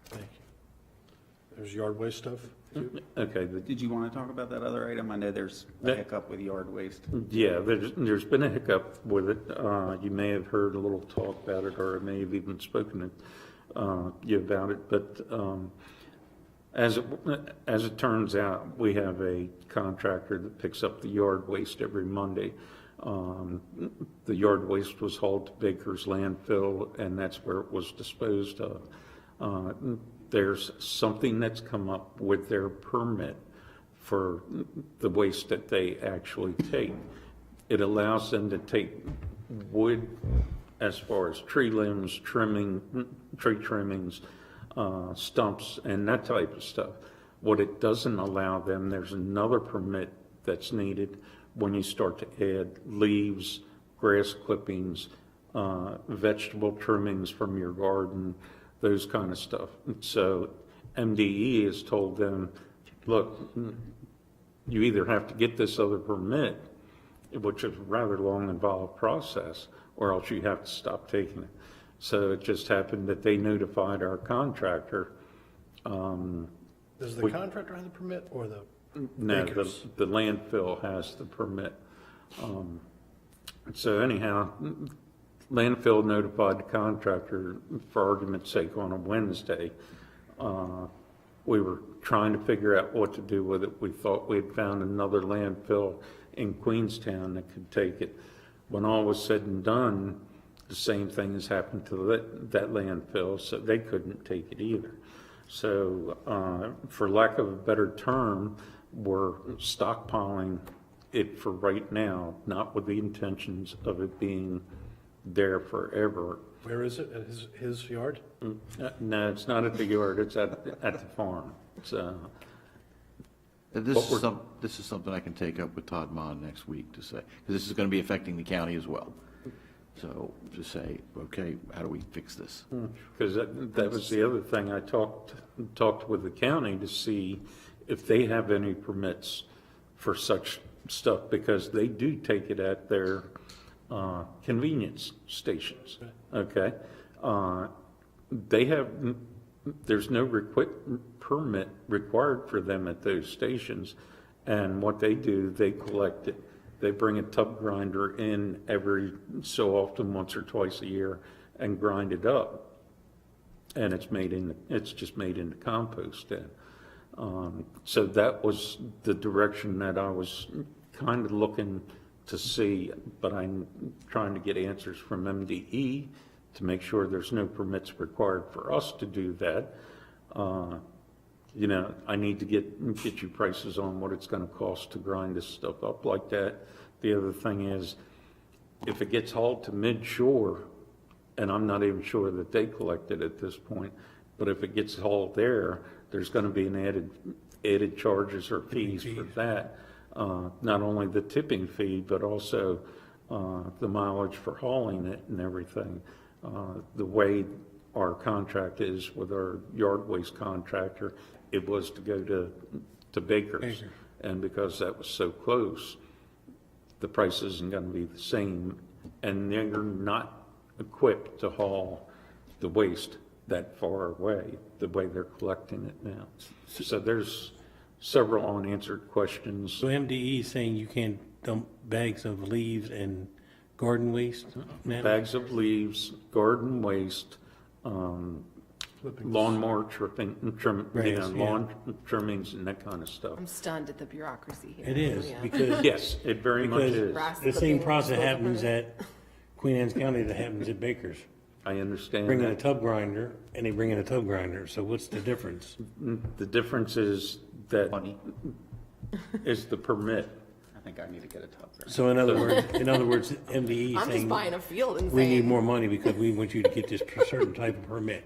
Thank you. There's yard waste stuff? too? Okay, did you want to talk about that other item? I know there's a That- hiccup with yard waste. yeah, there's been a hiccup with it. You may have heard a little talk about it, or I may have even spoken to you about it, but as it turns out, we have a contractor that picks up the yard waste every Monday. The yard waste was hauled to Baker's landfill, and that's where it was disposed of. There's something that's come up with their permit for the waste that they actually take. It allows them to take wood as far as tree limbs, tree trimmings, stumps, and that type of stuff. What it doesn't allow them, there's another permit that's needed when you start to add leaves, grass clippings, vegetable trimmings from your garden, those kind of stuff. So MDE has told them, look, you either have to get this other permit, which is a rather long involved process, or else you have to stop taking it. So it just happened that they notified our contractor. Does the contractor have the permit or the No, bakers? the landfill has the permit. So anyhow, landfill notified the contractor, for argument's sake, on a Wednesday. We were trying to figure out what to do with it. We thought we had found another landfill in Queenstown that could take it. When all was said and done, the same thing has happened to that landfill, so they couldn't take it either. So, for lack of a better term, we're stockpiling it for right now, not with the intentions of it being there forever. Where is it? At his yard? No, it's not at the yard, it's at the farm. So, This is something I can take up with Todd Mon next week to say, because this is going to be affecting the county as well. So to say, okay, how do we fix this? because that was the other thing, I talked with the county to see if they have any permits for such stuff, because they do take it at their convenience stations, okay? There's no permit required for them at those stations, and what they do, they collect it. They bring a tub grinder in every so often, once or twice a year, and grind it up, and it's just made into compost then. So that was the direction that I was kind of looking to see, but I'm trying to get answers from MDE to make sure there's no permits required for us to do that. I need to get you prices on what it's going to cost to grind this stuff up like that. The other thing is, if it gets hauled to mid-shore, and I'm not even sure that they collect it at this point, but if it gets hauled there, there's going to be an added charges or fees for that. Not only the tipping fee, but also the mileage for hauling it and everything. The way our contract is with our yard waste contractor, it was to go to Baker's. And because that was so close, the price isn't going to be the same. And they're not equipped to haul the waste that far away, the way they're collecting it now. So there's several unanswered questions. So MDE is saying you can't dump bags of leaves and garden waste now? Bags of leaves, garden waste, lawnmower lawn trimmings and that kind of stuff. I'm stunned at the bureaucracy here. It is, Yeah. because. Yes, it very much is. Because the same process happens at Queen Anne's County that happens at Baker's. I understand Bring in a that. tub grinder, and they bring in a tub grinder, so what's the difference? The difference is that Money. is the permit. I think I need to get a tub grinder. So in other words, MDE I'm just saying, buying a field and we need saying, more money because we want you to get this certain type of permit,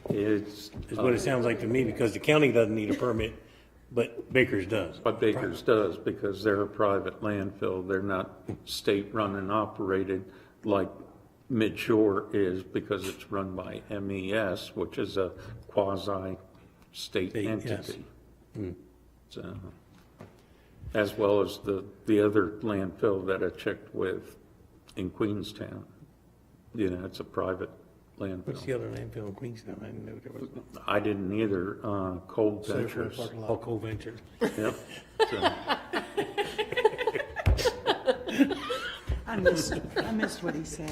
It's, is what it sounds like to me, because the county doesn't need a permit, but Baker's does. what Baker's does, because they're a private landfill. They're not state-run and operated like Midshore is, because it's run by MES, which is a quasi-state State, yes. entity. So, as well as the other landfill that I checked with in Queenstown. It's a private What's the landfill. other landfill in Queenstown? I didn't know there was. I didn't either, Cold Safeway Ventures. parking lot. Oh, Coal Ventures. Yep. So, I missed what he said.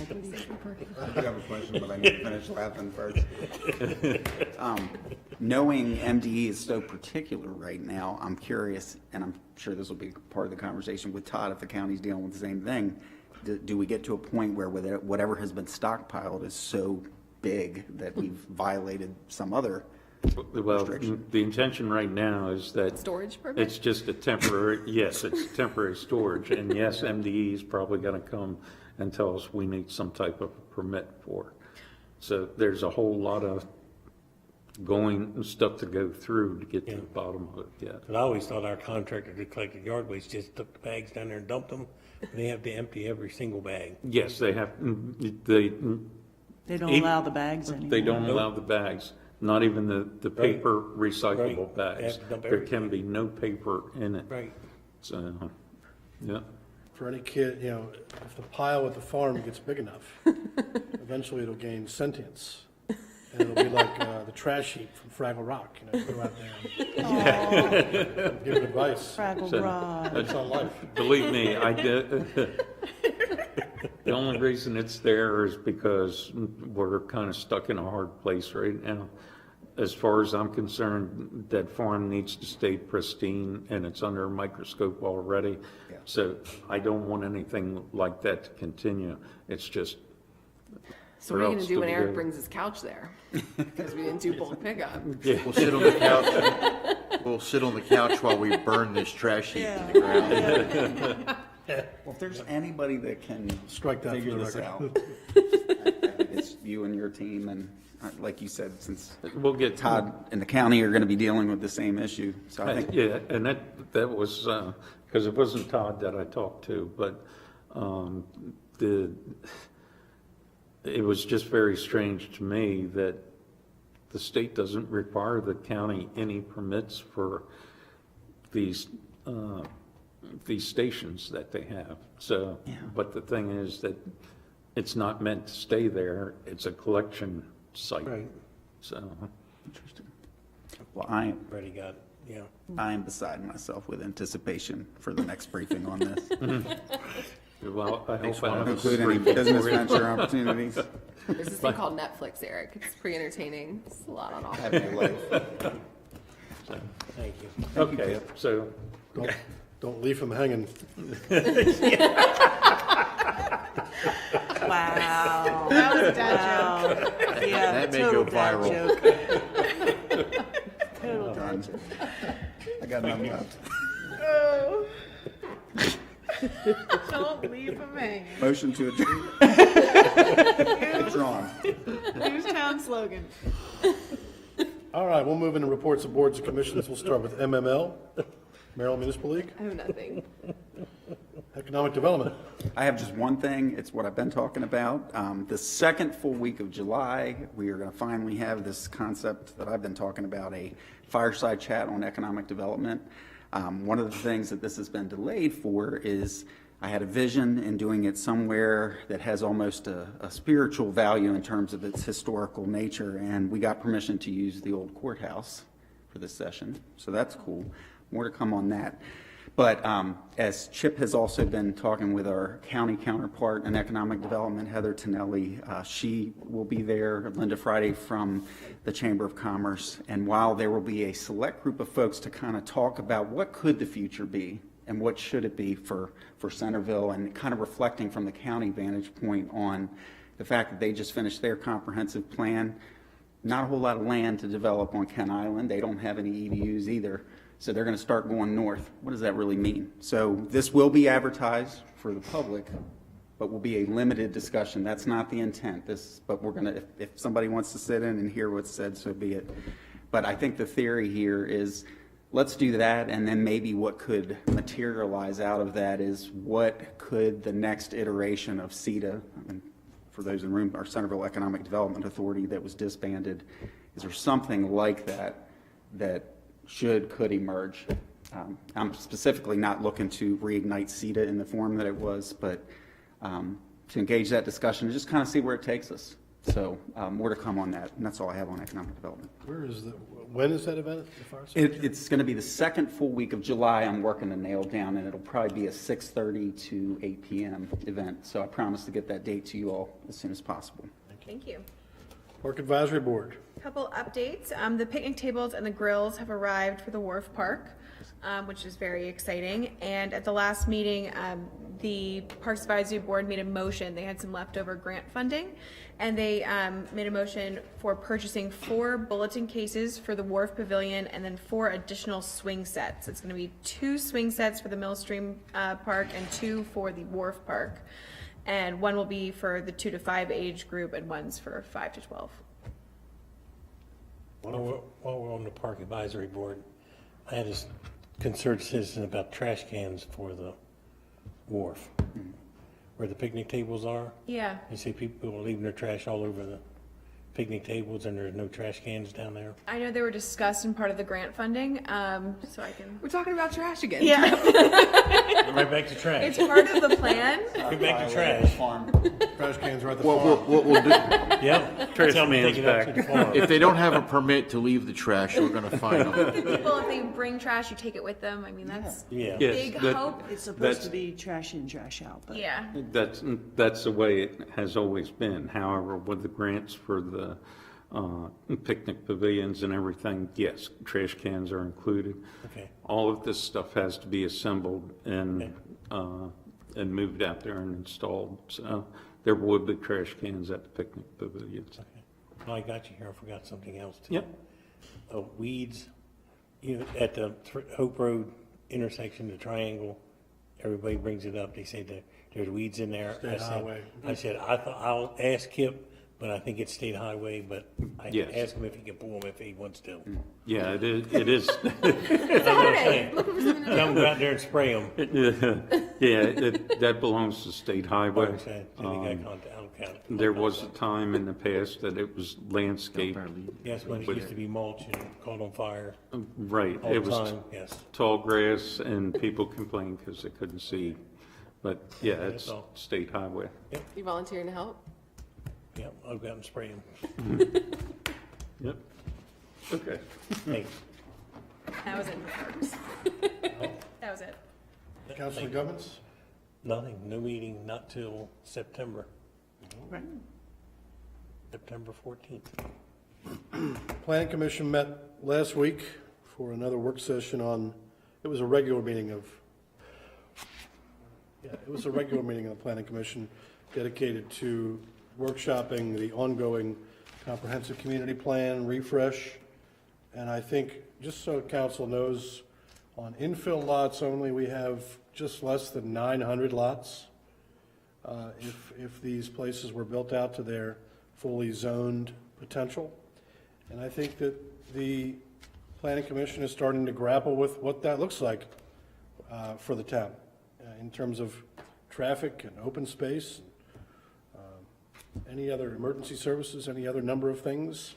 I have a question, but I need to finish laughing first. Knowing MDE is so particular right now, I'm curious, and I'm sure this will be part of the conversation with Todd if the county's dealing with the same thing. Do we get to a point where whatever has been stockpiled is so big that we've violated some other well, restriction? the intention right now is that storage permit? it's just a temporary, yes, it's temporary storage. And yes, MDE is probably going to come and tell us we need some type of permit for. So there's a whole lot of stuff to go through to get to the bottom of it yet. But I always thought our contractor that collected yard waste just took the bags down there and dumped them, and they have to empty every single bag. Yes, they have, They don't allow the bags anymore. they don't allow the bags, not even the paper recyclable Right. They have bags. to dump There can everything. be no paper in it. Right. So, yeah. For any kid, if the pile at the farm gets big enough, eventually it'll gain sentience. And it'll be like the trash heap from Fraggle Rock, go out there and give it advice. Fraggle Rock. That's on life. Believe me, I did. The only reason it's there is because we're kind of stuck in a hard place right now. As far as I'm concerned, that farm needs to stay pristine, and it's under a microscope already. So I don't want anything like that to continue. It's just. So what are you else gonna do when we Eric go? brings his couch there? Because we didn't do bulk pickup. We'll sit on the couch, we'll sit on the couch while we burn this trash heap to the ground. Well, if there's anybody that can Strike that figure from the this record. out, I think it's you and your team, and like you said, since We'll get Todd and the county are going to be dealing with the same issue, so I think Yeah, and that was, because it wasn't Todd that I talked to, but it was just very strange to me that the state doesn't require the county any permits for these stations that they have. So, but the thing is that it's not meant to stay there. It's a collection site. Right. So, interesting. Well, I Already got, am beside myself with anticipation for the next briefing on this. well, I hope I have Include a any briefing business for you. venture opportunities. There's this thing called Netflix, Eric. It's pretty entertaining. It's a lot on offer. Happy life. thank you. Okay, so, Don't leave him hanging. Wow. That was a dad joke. Wow. Yeah, That may total go dad viral. joke. Total dad joke. I got nothing left. Don't leave him hanging. Motion to adjourn. Withdrawn. Newstown slogan. All right, we'll move into reports of boards and commissions. We'll start with MML, Maryland Municipal League, I have nothing. Economic Development. I have just one thing. It's what I've been talking about. The second full week of July, we are going to finally have this concept that I've been talking about, a fireside chat on economic development. One of the things that this has been delayed for is I had a vision in doing it somewhere that has almost a spiritual value in terms of its historical nature, and we got permission to use the old courthouse for this session, so that's cool. More to come on that. But as Chip has also been talking with our county counterpart in economic development, Heather Tonelli, she will be there, Linda Friday from the Chamber of Commerce. And while there will be a select group of folks to kind of talk about what could the future be and what should it be for Centreville, and kind of reflecting from the county vantage point on the fact that they just finished their comprehensive plan. Not a whole lot of land to develop on Kent Island. They don't have any EDUs either. So they're going to start going north. What does that really mean? So this will be advertised for the public, but will be a limited discussion. That's not the intent. But we're going to, if somebody wants to sit in and hear what's said, so be it. But I think the theory here is let's do that, and then maybe what could materialize out of that is what could the next iteration of CETA, and for those in the room, our Centreville Economic Development Authority that was disbanded, is there something like that could emerge? I'm specifically not looking to reignite CETA in the form that it was, but to engage that discussion and just kind of see where it takes us. So more to come on that, and that's all I have on economic development. When is that event? The fireside? It's going to be the second full week of July. I'm working to nail down, and it'll probably be a 6:30 to 8 p.m. event. So I promise to get that date to you all as soon as possible. Thank you. Park Advisory Board. Couple updates. The picnic tables and the grills have arrived for the Wharf Park, which is very exciting. And at the last meeting, the Parks Advisory Board made a motion. They had some leftover grant funding, and they made a motion for purchasing 4 bulletin cases for the Wharf Pavilion and then 4 additional swing sets. It's going to be 2 swing sets for the Millstream Park and 2 for the Wharf Park. And one will be for the 2 to 5 age group, and one's for 5 to 12. While we're on the Park Advisory Board, I had a concerned citizen about trash cans for the wharf, where the picnic tables are. Yeah. You see people leaving their trash all over the picnic tables, and there's no trash cans down there. I know they were discussed in part of the grant funding, so I can. We're talking about trash again. Yeah. Right back to trash. It's part of the plan. Right back to trash. Trash cans are at the Well, farm. what we'll do, Yep. Trash Tell 'em to man's take it up back. to the farm. if they don't have a permit to leave the trash, we're gonna fine them. The people, if they bring trash, you take it with them. I mean, that's Yeah. Yes, big that- hope. It's supposed That's- to be trash in, trash out, but. Yeah. That's the way it has always been. However, with the grants for the picnic pavilions and everything, yes, trash cans are included. Okay. All of this stuff has to be assembled and moved out there and installed. So there would be trash cans at the picnic pavilions. Okay. Well, I got you here. I forgot something else too. Yep. Weeds, you know, at the Hope Road intersection, the triangle, everybody brings it up. They say that there's weeds in there. State highway. I said, I thought, I'll ask Kip, but I think it's state highway, but I can Yes. ask him if he can pull them if he wants to. Yeah, it is. It is. Come go out there and spray them. That belongs to state highway. There was a time in the past that it was landscape. Yes, when it used to be mulch and caught on fire. Right. All It the was time, yes. tall grass and people complained because they couldn't see. But yeah, it's all. state highway. You volunteering to help? Yep, I'll go out and spray them. Yep. Okay. Thanks. That was it. That was it. Councilor Governments? Nothing, no meeting, not till September. Right. September 14th. Planning Commission met last week for another work session on, it was a regular meeting of the Planning Commission dedicated to workshopping the ongoing comprehensive community plan refresh. And I think, just so council knows, on infill lots only, we have just less than 900 lots. If these places were built out to their fully zoned potential. And I think that the Planning Commission is starting to grapple with what that looks like for the town in terms of traffic and open space, any other emergency services, any other number of things.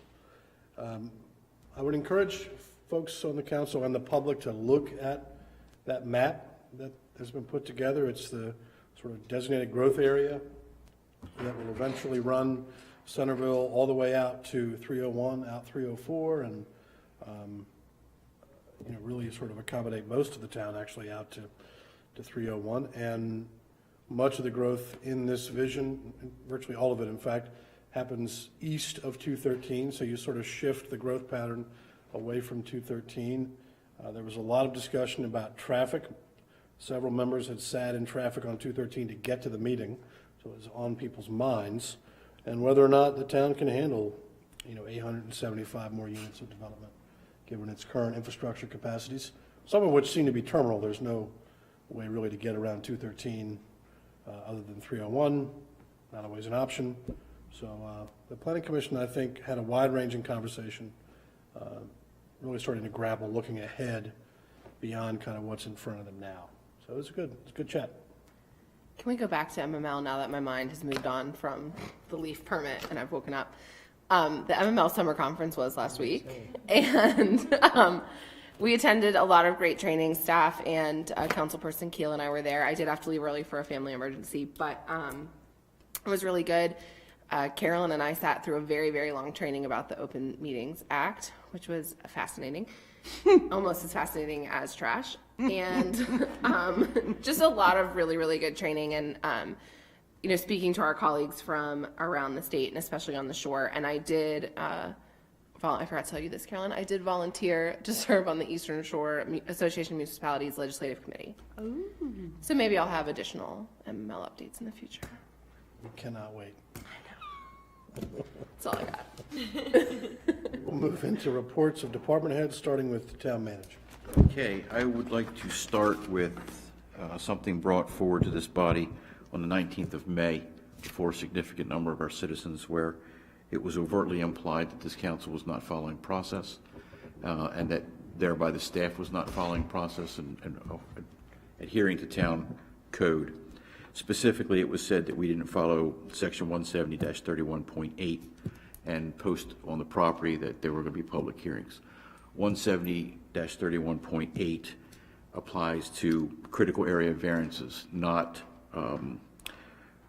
I would encourage folks on the council and the public to look at that map that has been put together. It's the sort of designated growth area that will eventually run Centreville all the way out to 301, out 304, and really sort of accommodate most of the town actually out to 301. And much of the growth in this vision, virtually all of it in fact, happens east of 213, so you sort of shift the growth pattern away from 213. There was a lot of discussion about traffic. Several members had sat in traffic on 213 to get to the meeting, so it was on people's minds, and whether or not the town can handle 875 more units of development, given its current infrastructure capacities, some of which seem to be terminal. There's no way really to get around 213 other than 301, not always an option. So the Planning Commission, I think, had a wide-ranging conversation, really starting to grapple, looking ahead beyond kind of what's in front of them now. So it was a good chat. Can we go back to MML now that my mind has moved on from the leaf permit and I've woken up? The MML summer conference was last week, and we attended a lot of great training. Staff and councilperson Keel and I were there. I did have to leave early for a family emergency, but it was really good. Carolyn and I sat through a very, very long training about the Open Meetings Act, which was fascinating, almost as fascinating as trash, and just a lot of really, really good training. And speaking to our colleagues from around the state and especially on the shore. And I did, I forgot to tell you this, Carolyn, I did volunteer to serve on the Eastern Shore Association of Municipalities Legislative Committee. Ooh. So maybe I'll have additional MML updates in the future. We cannot wait. That's all I got. We'll move into reports of department heads, starting with the town manager. Okay, I would like to start with something brought forward to this body on the 19th of May before a significant number of our citizens where it was overtly implied that this council was not following process, and that thereby the staff was not following process and adhering to town code. Specifically, it was said that we didn't follow section 170-31.8 and post on the property that there were going to be public hearings. 170-31.8 applies to critical area variances, not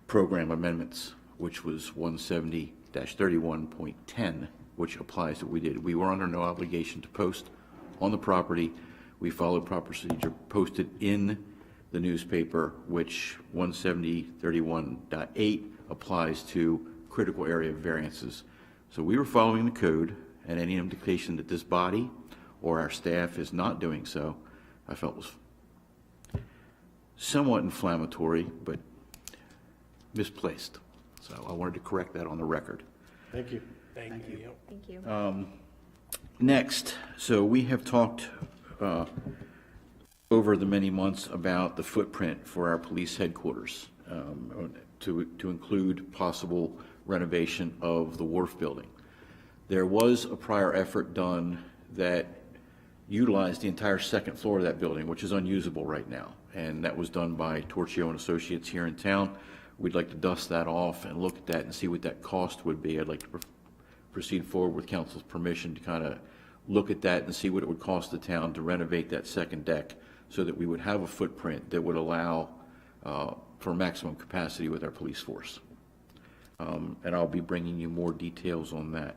program amendments, which was 170-31.10, which applies to what we did. We were under no obligation to post on the property. We followed proper procedure, posted in the newspaper, which 170-31.8 applies to critical area variances. So we were following the code, and any indication that this body or our staff is not doing so, I felt was somewhat inflammatory, but misplaced. So I wanted to correct that on the record. Thank you. Thank you. Thank you. Next, so we have talked over the many months about the footprint for our police headquarters, to include possible renovation of the wharf building. There was a prior effort done that utilized the entire second floor of that building, which is unusable right now, and that was done by Torchio and Associates here in town. We'd like to dust that off and look at that and see what that cost would be. I'd like to proceed forward with council's permission to kind of look at that and see what it would cost the town to renovate that second deck so that we would have a footprint that would allow for maximum capacity with our police force. And I'll be bringing you more details on that.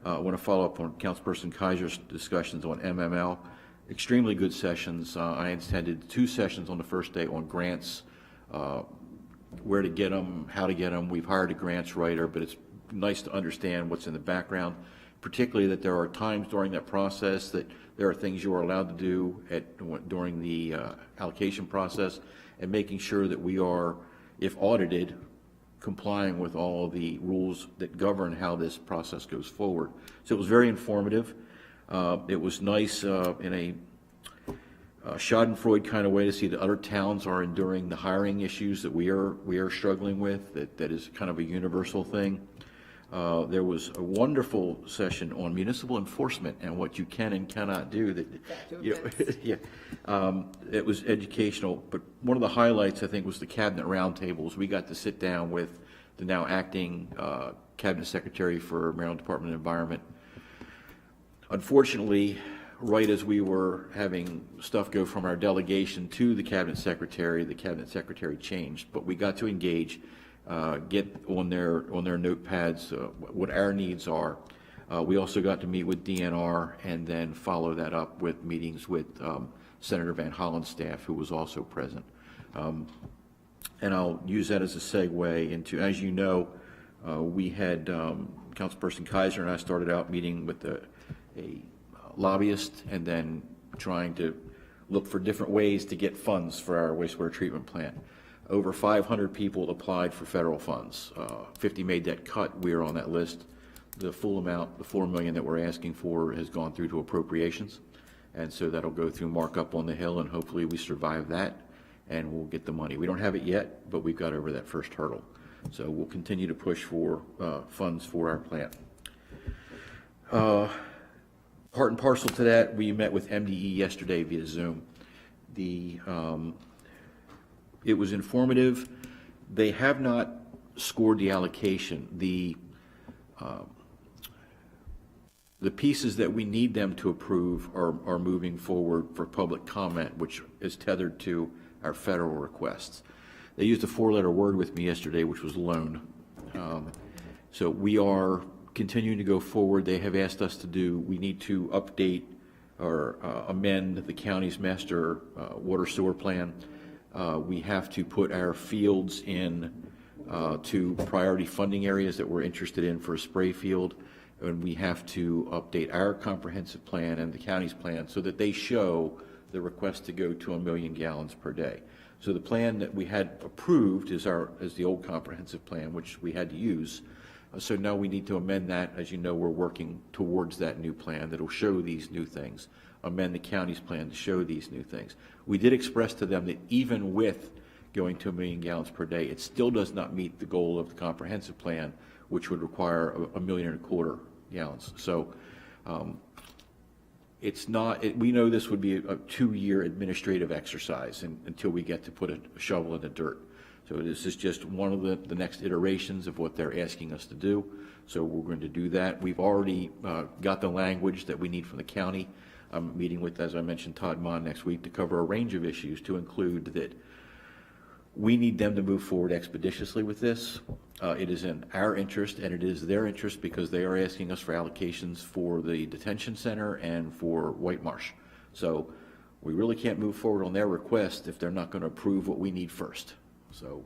I want to follow up on Councilperson Kaiser's discussions on MML. Extremely good sessions. I attended 2 sessions on the first day on grants, where to get them, how to get them. We've hired a grants writer, but it's nice to understand what's in the background, particularly that there are times during that process that there are things you are allowed to do during the allocation process, and making sure that we are, if audited, complying with all the rules that govern how this process goes forward. So it was very informative. It was nice in a Schadenfreude kind of way to see that other towns are enduring the hiring issues that we are struggling with. That is kind of a universal thing. There was a wonderful session on municipal enforcement and what you can and cannot do. It was educational, but one of the highlights, I think, was the cabinet roundtables. We got to sit down with the now acting cabinet secretary for Maryland Department of Environment. Unfortunately, right as we were having stuff go from our delegation to the cabinet secretary changed, but we got to engage, get on their notepads what our needs are. We also got to meet with DNR and then follow that up with meetings with Senator Van Hollen's staff, who was also present. And I'll use that as a segue into, as you know, we had Councilperson Kaiser and I started out meeting with a lobbyist and then trying to look for different ways to get funds for our wastewater treatment plant. Over 500 people applied for federal funds. 50 made that cut. We are on that list. The full amount, the $4 million that we're asking for, has gone through to appropriations. And so that'll go through markup on the Hill, and hopefully we survive that and we'll get the money. We don't have it yet, but we've got over that first hurdle. So we'll continue to push for funds for our plant. Part and parcel to that, we met with MDE yesterday via Zoom. It was informative. They have not scored the allocation. The pieces that we need them to approve are moving forward for public comment, which is tethered to our federal requests. They used a 4-letter word with me yesterday, which was loan. So we are continuing to go forward. They have asked us we need to update or amend the county's master water sewer plan. We have to put our fields in to priority funding areas that we're interested in for a spray field, and we have to update our comprehensive plan and the county's plan so that they show the request to go to 1 million gallons per day. So the plan that we had approved is the old comprehensive plan, which we had to use. So now we need to amend that. As you know, we're working towards that new plan that will show these new things, amend the county's plan to show these new things. We did express to them that even with going to 1 million gallons per day. It still does not meet the goal of the comprehensive plan, which would require 1.25 million gallons. So it's not, we know this would be a 2-year administrative exercise until we get to put a shovel in the dirt. So this is just one of the next iterations of what they're asking us to do. So we're going to do that. We've already got the language that we need from the county. I'm meeting with, as I mentioned, Todd Mon next week to cover a range of issues, to include that we need them to move forward expeditiously with this. It is in our interest, and it is their interest, because they are asking us for allocations for the detention center and for White Marsh. So we really can't move forward on their request if they're not going to approve what we need first. So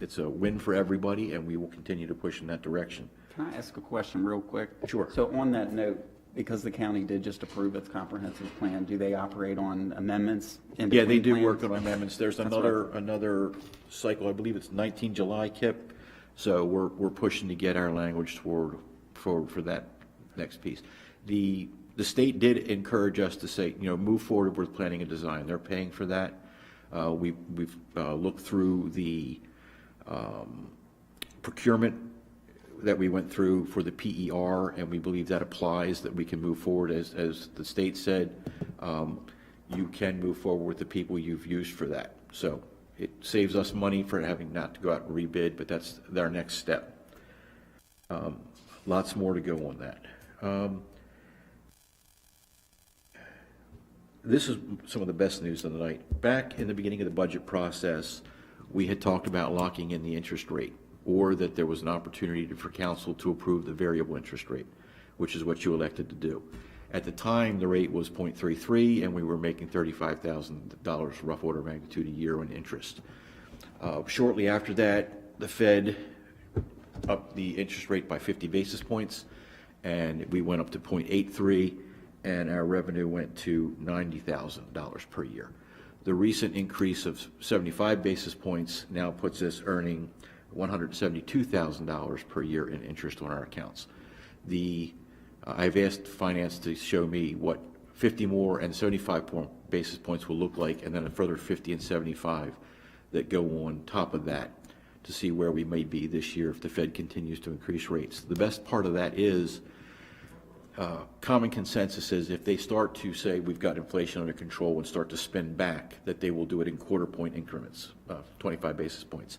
it's a win for everybody, and we will continue to push in that direction. Can I ask a question real quick? Sure. So on that note, because the county did just approve its comprehensive plan, do they operate on amendments? Yeah, they do plans? work on amendments. There's another cycle, I believe it's 19 July, Kip. So we're pushing to get our language for that next piece. The state did encourage us to say, move forward with planning and design. They're paying for that. We've looked through the procurement that we went through for the PER, and we believe that applies, that we can move forward. As the state said, you can move forward with the people you've used for that. So it saves us money for having not to go out and rebid, but that's our next step. Lots more to go on that. This is some of the best news of the night. Back in the beginning of the budget process, we had talked about locking in the interest rate, or that there was an opportunity for council to approve the variable interest rate, which is what you elected to do. At the time, the rate was 0.33, and we were making $35,000, rough order of magnitude, a year in interest. Shortly after that, the Fed upped the interest rate by 50 basis points, and we went up to 0.83, and our revenue went to $90,000 per year. The recent increase of 75 basis points now puts us earning $172,000 per year in interest on our accounts. I've asked finance to show me what 50 more and 75 basis points will look like, and then a further 50 and 75 that go on top of that, to see where we may be this year if the Fed continues to increase rates. The best part of that is common consensus is if they start to say we've got inflation under control and start to spin back, that they will do it in quarter-point increments, 25 basis points.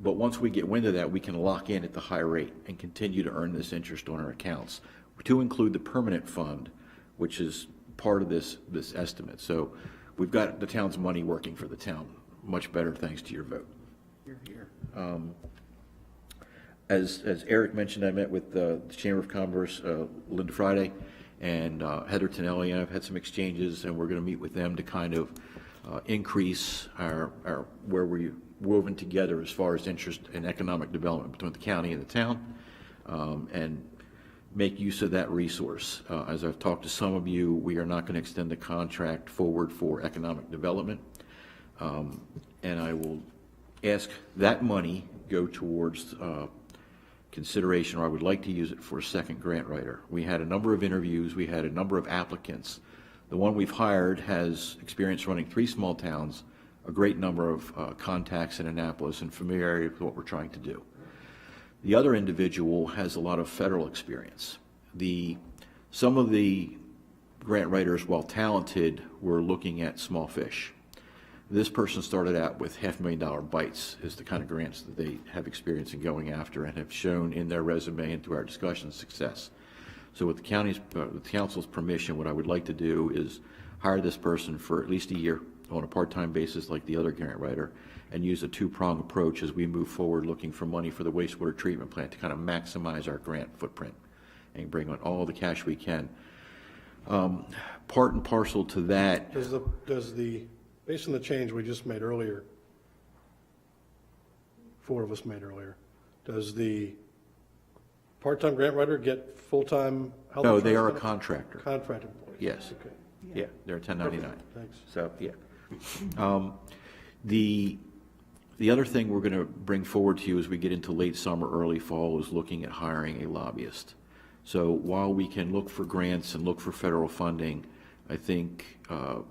But once we get wind of that, we can lock in at the high rate and continue to earn this interest on our accounts, to include the permanent fund, which is part of this estimate. So we've got the town's money working for the town, much better thanks to your vote. Here, here. As Eric mentioned, I met with the Chamber of Commerce, Linda Friday, and Heather Tonelli, and I've had some exchanges, and we're going to meet with them to kind of increase our where we're woven together as far as interest and economic development between the county and the town, and make use of that resource. As I've talked to some of you, we are not going to extend the contract forward for economic development, and I will ask that money go towards consideration, or I would like to use it for a second grant writer. We had a number of interviews, we had a number of applicants. The one we've hired has experience running 3 small towns, a great number of contacts in Annapolis, and familiarity with what we're trying to do. The other individual has a lot of federal experience. Some of the grant writers, while talented, were looking at small fish. This person started out with $500,000 bites as the kind of grants that they have experience in going after, and have shown in their resume and through our discussions success. So with the council's permission, what I would like to do is hire this person for at least a year on a part-time basis like the other grant writer, and use a 2-prong approach as we move forward looking for money for the wastewater treatment plant to kind of maximize our grant footprint and bring on all the cash we can. Part and parcel to that. Based on the change we just made earlier, 4 of us made earlier, does the part-time grant writer get full-time health No, insurance? they are a benefit? contractor. Contracted employees. Yes. Okay. Yeah, they're 1099. Thanks. So, yeah. The other thing we're going to bring forward to you as we get into late summer, early fall, is looking at hiring a lobbyist. So while we can look for grants and look for federal funding, I think,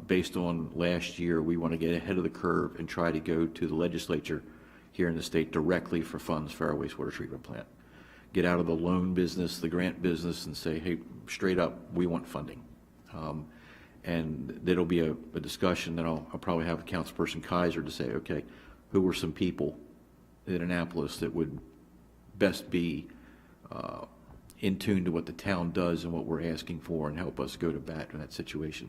based on last year, we want to get ahead of the curve and try to go to the legislature here in the state directly for funds for our wastewater treatment plant. Get out of the loan business, the grant business, and say, hey, straight up, we want funding. And there'll be a discussion that I'll probably have with Councilperson Kaiser to say, okay, who are some people in Annapolis that would best be in tune to what the town does and what we're asking for and help us go to bat in that situation.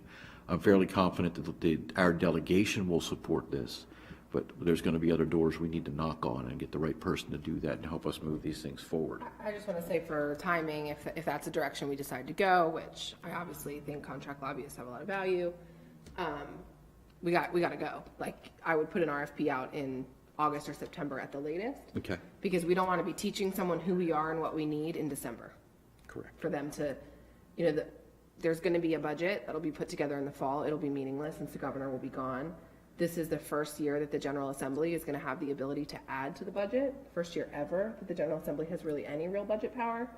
I'm fairly confident that our delegation will support this, but there's going to be other doors we need to knock on and get the right person to do that and help us move these things forward. I just want to say for timing, if that's a direction we decide to go, which I obviously think contract lobbyists have a lot of value, we got to go. Like, I would put an RFP out in August or September at the latest. Okay. Because we don't want to be teaching someone who we are and what we need in December. Correct. For them to, there's going to be a budget that'll be put together in the fall. It'll be meaningless since the governor will be gone. This is the first year that the General Assembly is going to have the ability to add to the budget. First year ever that the General Assembly has really any real budget power.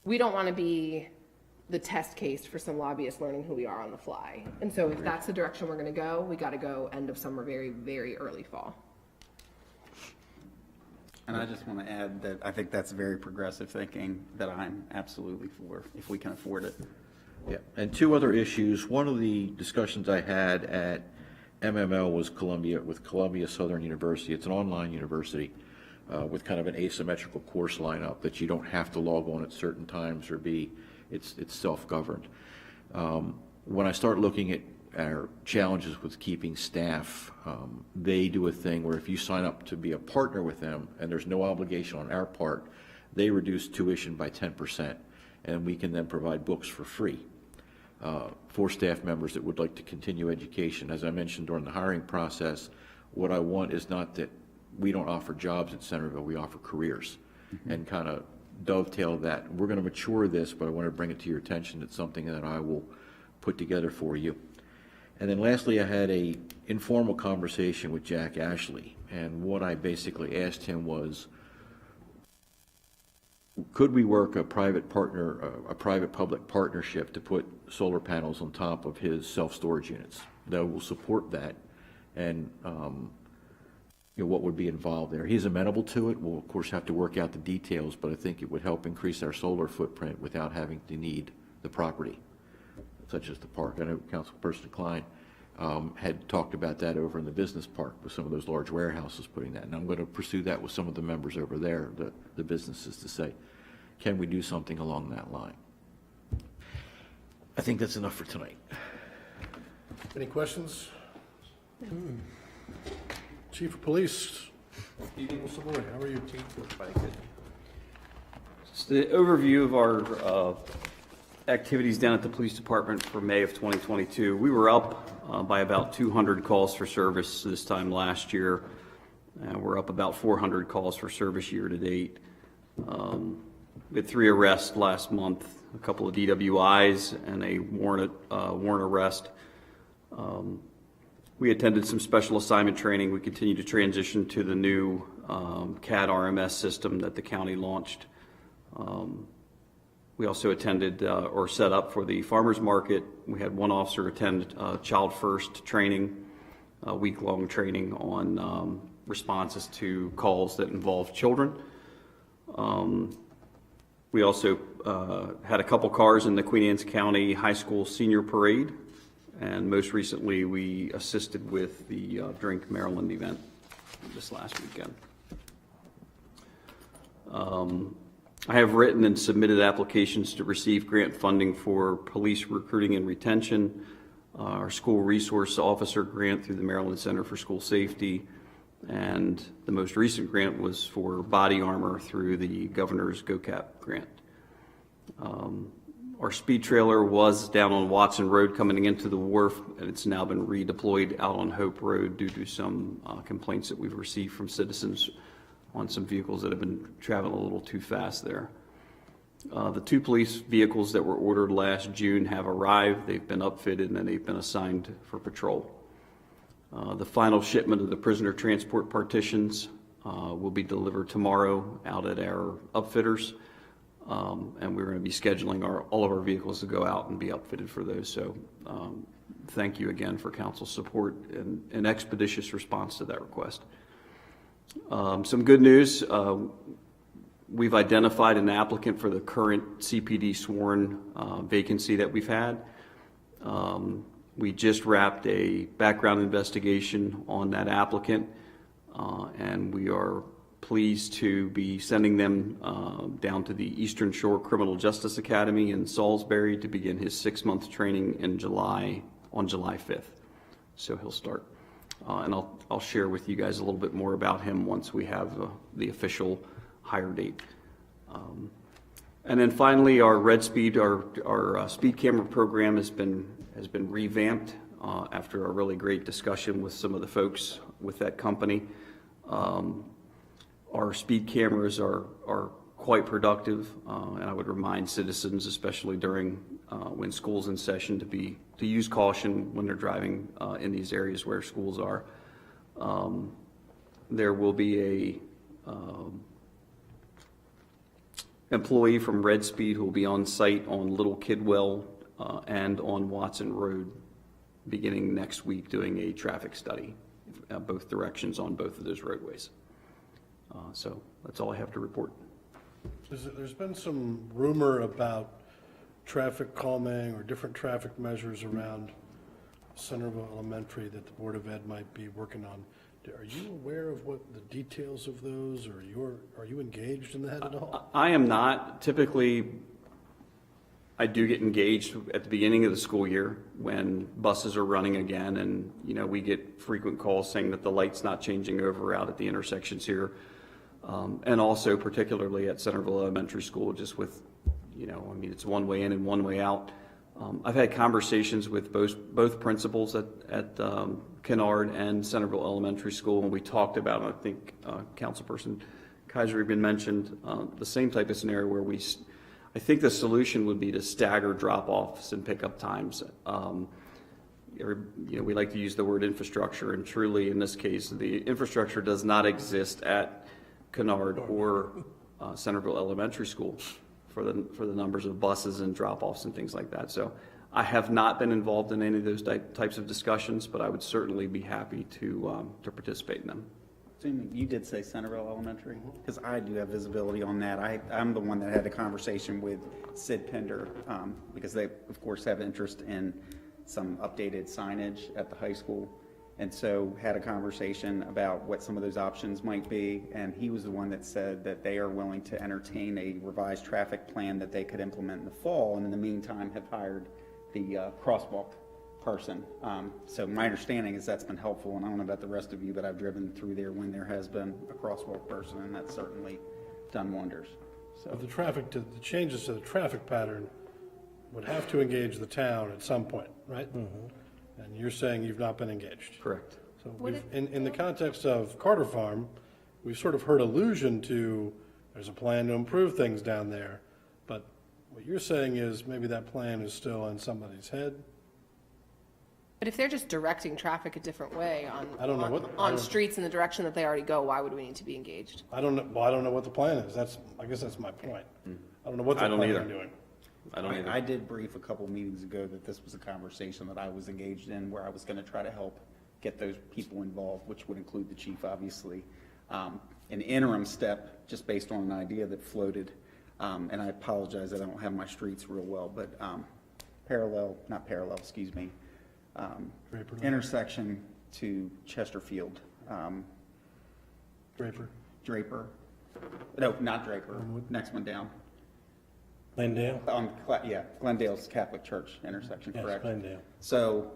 We don't want to be the test case for some lobbyists learning who we are on the fly. And so if that's the direction we're going to go, we got to go end of summer, very, very early fall. And I just want to add that I think that's very progressive thinking that I'm absolutely for, if we can afford it. Yeah, and two other issues. One of the discussions I had at MML was Columbia Southern University. It's an online university with kind of an asymmetrical course lineup that you don't have to log on at certain times or it's self-governed. When I start looking at our challenges with keeping staff, they do a thing where if you sign up to be a partner with them and there's no obligation on our part, they reduce tuition by 10%, and we can then provide books for free for staff members that would like to continue education. As I mentioned during the hiring process, what I want is not that we don't offer jobs at Centreville, we offer careers, and kind of dovetail that. We're going to mature this, but I want to bring it to your attention. It's something that I will put together for you. And then lastly, I had a informal conversation with Jack Ashley, and what I basically asked him was, could we work a private-public partnership to put solar panels on top of his self-storage units that will support that, and what would be involved there? He's amenable to it. We'll of course have to work out the details, but I think it would help increase our solar footprint without having to need the property, such as the park. I know Councilperson Klein had talked about that over in the business park with some of those large warehouses putting that, and I'm going to pursue that with some of the members over there, the businesses, to say, can we do something along that line? I think that's enough for tonight. Any questions? Chief of Police, Savoy, how are you, Chief? Just the overview of our activities down at the police department for May of 2022. We were up by about 200 calls for service this time last year. We're up about 400 calls for service year to date. We had 3 arrests last month, a couple of DWIs and a warrant arrest. We attended some special assignment training. We continue to transition to the new CAD RMS system that the county launched. We also attended or set up for the farmers market. We had one officer attend Child First training, a week-long training on responses to calls that involve children. We also had a couple cars in the Queen Anne's County High School Senior Parade, and most recently we assisted with the Drink Maryland event this last weekend. I have written and submitted applications to receive grant funding for police recruiting and retention, our school resource officer grant through the Maryland Center for School Safety, and the most recent grant was for body armor through the governor's GOCAP grant. Our speed trailer was down on Watson Road coming into the wharf, and it's now been redeployed out on Hope Road due to some complaints that we've received from citizens on some vehicles that have been traveling a little too fast there. The 2 police vehicles that were ordered last June have arrived. They've been upfitted and they've been assigned for patrol. The final shipment of the prisoner transport partitions will be delivered tomorrow out at our upfitters. And we're going to be scheduling all of our vehicles to go out and be upfitted for those. So thank you again for council's support and an expeditious response to that request. Some good news. We've identified an applicant for the current CPD sworn vacancy that we've had. We just wrapped a background investigation on that applicant, and we are pleased to be sending them down to the Eastern Shore Criminal Justice Academy in Salisbury to begin his 6-month training in on July 5th. So he'll start. And I'll share with you guys a little bit more about him once we have the official hire date. And then finally, our Red Speed, our speed camera program has been revamped after a really great discussion with some of the folks with that company. Our speed cameras are quite productive, and I would remind citizens, especially during when school's in session, to use caution when they're driving in these areas where schools are. There will be a employee from Red Speed who will be on site on Little Kidwell and on Watson Road beginning next week doing a traffic study, both directions on both of those roadways. So that's all I have to report. There's been some rumor about traffic calming or different traffic measures around Centreville Elementary that the Board of Ed might be working on. Are you aware of what the details of those, or are you engaged in that at all? I am not. Typically, I do get engaged at the beginning of the school year when buses are running again, and we get frequent calls saying that the light's not changing over out at the intersections here, and also particularly at Centreville Elementary School, just with it's one way in and one way out. I've had conversations with both principals at Kennard and Centreville Elementary School, and we talked about, I think Councilperson Kaiser even mentioned, the same type of scenario where I think the solution would be to stagger drop-offs and pickup times. We like to use the word infrastructure, and truly in this case, the infrastructure does not exist at Kennard or Centreville Elementary School for the numbers of buses and drop-offs and things like that. So I have not been involved in any of those types of discussions, but I would certainly be happy to participate in them. You did say Centreville Elementary, because I do have visibility on that. I'm the one that had the conversation with Sid Pender, because they, of course, have interest in some updated signage at the high school. And so had a conversation about what some of those options might be, and he was the one that said that they are willing to entertain a revised traffic plan that they could implement in the fall, and in the meantime have hired the crosswalk person. So my understanding is that's been helpful, and I don't know about the rest of you, but I've driven through there when there has been a crosswalk person, and that's certainly done wonders. So The changes to the traffic pattern would have to engage the town at some point, right? Mm-hmm. And you're saying you've not been engaged? Correct. So in the context of Carter Farm, we've sort of heard allusion to there's a plan to improve things down there, but what you're saying is maybe that plan is still in somebody's head? But if they're just directing traffic a different way on streets in the direction that they already go, why would we need to be engaged? I don't know what the plan is. I guess that's my point. I don't know what they're planning on doing. I did brief a couple meetings ago that this was a conversation that I was engaged in, where I was going to try to help get those people involved, which would include the chief, obviously. An interim step, just based on an idea that floated, and I apologize that I don't have my streets real well, but intersection to Chesterfield. Draper. No, not Draper. Next one down. Glendale? Glendale's Catholic Church intersection, Yes, correct? Glendale. So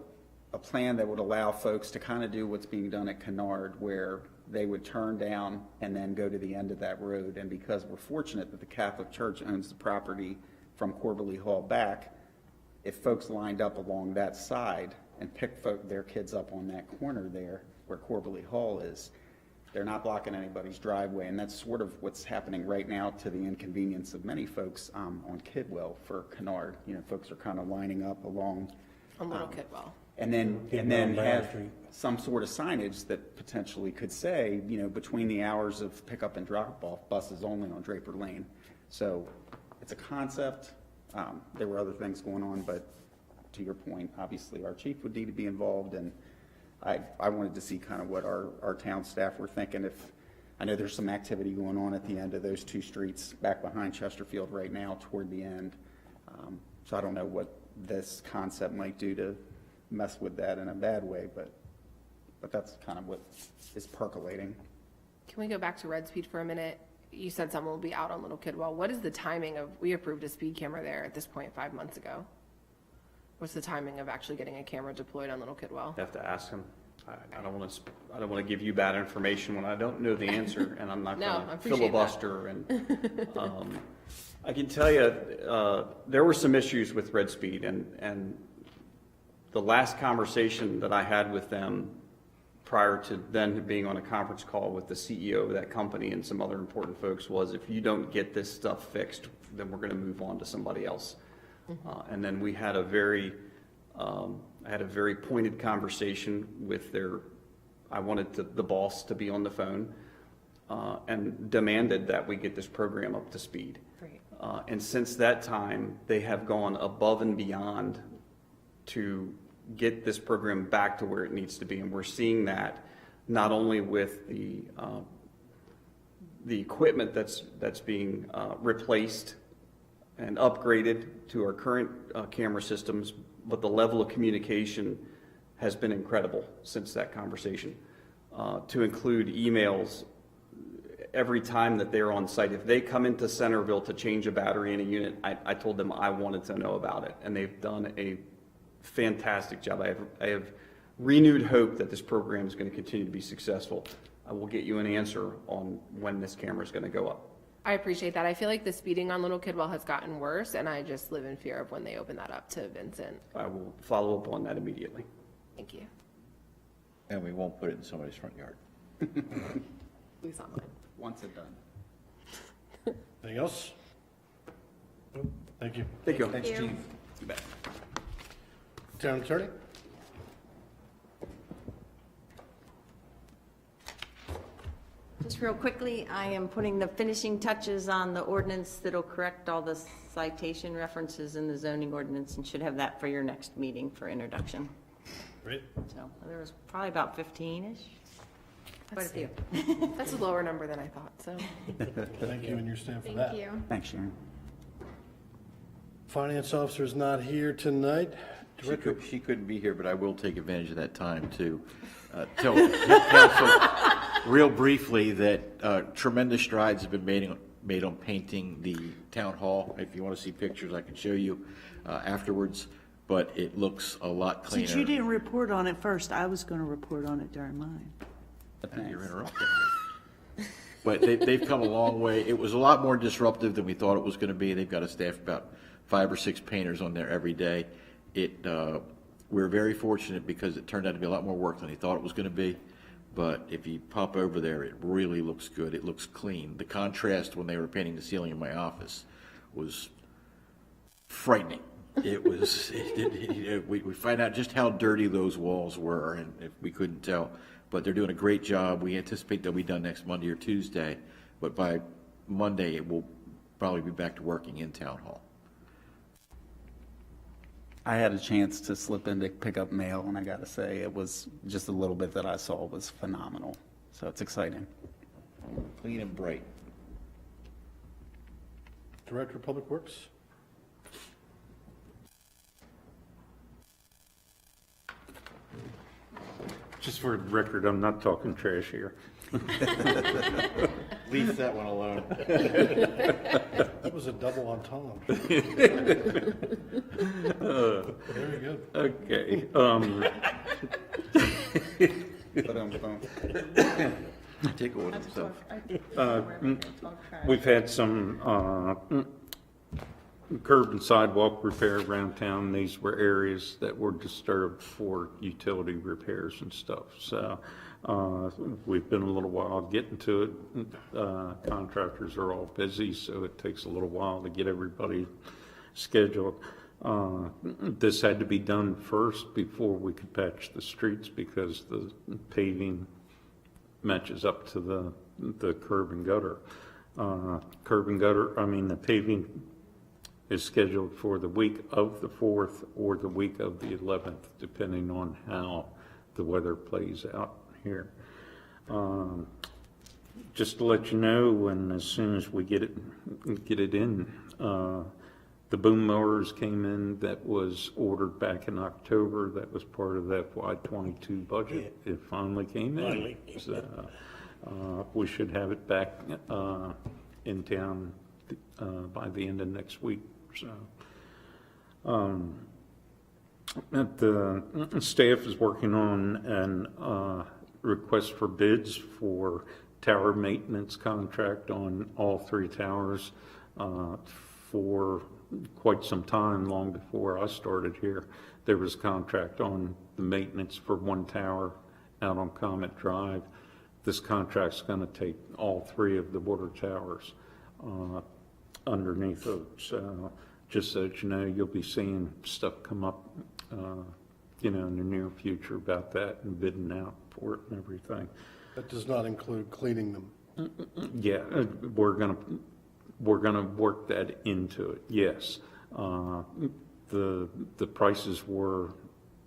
a plan that would allow folks to kind of do what's being done at Kennard, where they would turn down and then go to the end of that road. And because we're fortunate that the Catholic Church owns the property from Corbally Hall back, if folks lined up along that side and picked their kids up on that corner there where Corbally Hall is, they're not blocking anybody's driveway, and that's sort of what's happening right now, to the inconvenience of many folks on Kidwell for Kennard. Folks are kind of lining up along On Little Kidwell. and then have some sort of signage that potentially could say, between the hours of pickup and drop off, buses only on Draper Lane. So it's a concept. There were other things going on, but to your point, obviously our chief would need to be involved, and I wanted to see kind of what our town staff were thinking. I know there's some activity going on at the end of those two streets back behind Chesterfield right now toward the end. So I don't know what this concept might do to mess with that in a bad way, but that's kind of what is percolating. Can we go back to Red Speed for a minute? You said someone will be out on Little Kidwell. What is the timing of, we approved a speed camera there at this point 5 months ago. What's the timing of actually getting a camera deployed on Little Kidwell? You have to ask him. I don't want to give you bad information when I don't know the answer, and I'm not No, I going to appreciate filibuster. And I can tell you, there were some issues with Red Speed, and the last conversation that I had with them prior to then being on a conference call with the CEO of that company and some other important folks was, if you don't get this stuff fixed, then we're going to move on to somebody else. And then we had a very pointed conversation with I wanted the boss to be on the phone and demanded that we get this program up to speed. Great. And since that time, they have gone above and beyond to get this program back to where it needs to be. And we're seeing that not only with the equipment that's being replaced and upgraded to our current camera systems, but the level of communication has been incredible since that conversation. To include emails every time that they're on site. If they come into Centreville to change a battery in a unit, I told them I wanted to know about it, and they've done a fantastic job. I have renewed hope that this program is going to continue to be successful. I will get you an answer on when this camera is going to go up. I appreciate that. I feel like the speeding on Little Kidwell has gotten worse, and I just live in fear of when they open that up to Vincent. I will follow up on that immediately. Thank you. And we won't put it in somebody's front yard. Please not mine. Once it's done. Anything else? No? Thank you. Thank you. Thanks, Chief. You bet. Town Attorney? Just real quickly, I am putting the finishing touches on the ordinance that'll correct all the citation references in the zoning ordinance, and should have that for your next meeting for introduction. Great. So there was probably about 15-ish. Quite a few. That's a lower number than I thought, so. Thank you and your staff for that. Thank you. Thanks, Sharon. Finance officer's not here tonight. Director, She couldn't be here, but I will take advantage of that time to tell council real briefly that tremendous strides have been made on painting the town hall. If you want to see pictures, I can show you afterwards, but it looks a lot cleaner. Since you didn't report on it first, I was going to report on it during mine. You're interrupting me. But they've come a long way. It was a lot more disruptive than we thought it was going to be. They've got a staff of about 5 or 6 painters on there every day. We're very fortunate because it turned out to be a lot more work than they thought it was going to be. But if you pop over there, it really looks good. It looks clean. The contrast when they were painting the ceiling in my office was frightening. It was, we find out just how dirty those walls were, and if we couldn't tell. But they're doing a great job. We anticipate they'll be done next Monday or Tuesday. But by Monday, it will probably be back to working in Town Hall. I had a chance to slip in to pick up mail, and I got to say, it was just a little bit that I saw was phenomenal. So it's exciting. Clean and bright. Director of Public Works? Just for the record, I'm not talking trash here. Leave that one alone. That was a double entendre. Very good. Okay. Take order himself. We've had some curb and sidewalk repair around town. These were areas that were disturbed for utility repairs and stuff. So we've been a little while getting to it. Contractors are all busy, so it takes a little while to get everybody scheduled. This had to be done first before we could patch the streets because the paving matches up to the curb and gutter. The paving is scheduled for the week of the 4th or the week of the 11th, depending on how the weather plays out here. Just to let you know, and as soon as we get it in, the boom mowers came in that was ordered back in October. That was part of the FY22 budget. It finally came in. Finally. So, we should have it back in town by the end of next week. So, the staff is working on an request for bids for tower maintenance contract on all 3 towers for quite some time, long before I started here. There was a contract on the maintenance for 1 tower out on Comet Drive. This contract's going to take all 3 of the water towers underneath it. So just so that you know, you'll be seeing stuff come up, in the near future about that and bidding out for it and everything. That does not include cleaning them. Yeah, we're gonna work that into it, yes. The prices were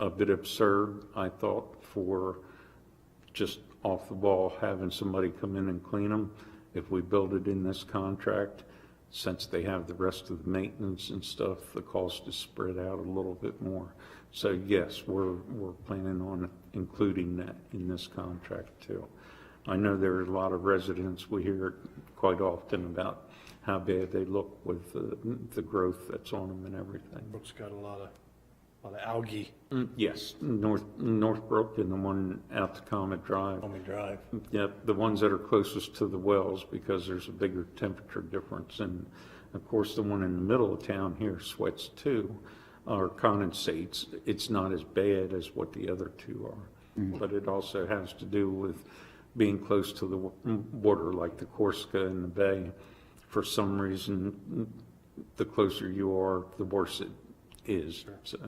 a bit absurd, I thought, for just off the wall, having somebody come in and clean them. If we build it in this contract, since they have the rest of the maintenance and stuff, the cost is spread out a little bit more. So yes, we're planning on including that in this contract too. I know there are a lot of residents, we hear it quite often about how bad they look with the growth that's on them and everything. Brooks got a lot of algae. Yes, Northbrook and the one out to Comet Drive. Comet Drive. Yep, the ones that are closest to the wells, because there's a bigger temperature difference. And of course, the one in the middle of town here sweats too, or condensates. It's not as bad as what the other 2 are. But it also has to do with being close to the water, like the Corsica and the bay. For some reason, the closer you are, the worse it is. So,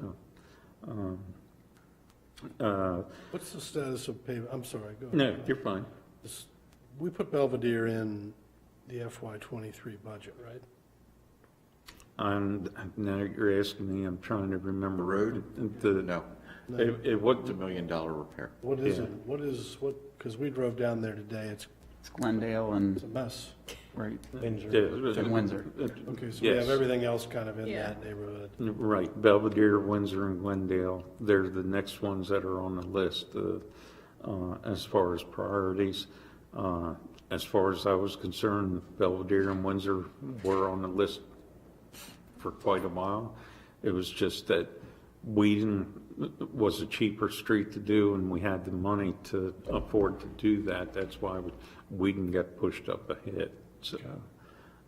What's the status of pavement? I'm sorry, go ahead. no, you're fine. We put Belvedere in the FY23 budget, right? Now you're asking me, I'm trying to remember. Road? No. It was It's $1 million repair. What is it? Because we drove down there today, it's It's Glendale and, a mess. right, Windsor. and Windsor. Okay, so we Yes. have everything else kind of in Yeah. that neighborhood. Right, Belvedere, Windsor, and Glendale, they're the next ones that are on the list as far as priorities. As far as I was concerned, Belvedere and Windsor were on the list for quite a while. It was just that Whedon was a cheaper street to do, and we had the money to afford to do that. That's why Whedon got pushed up ahead. So, Do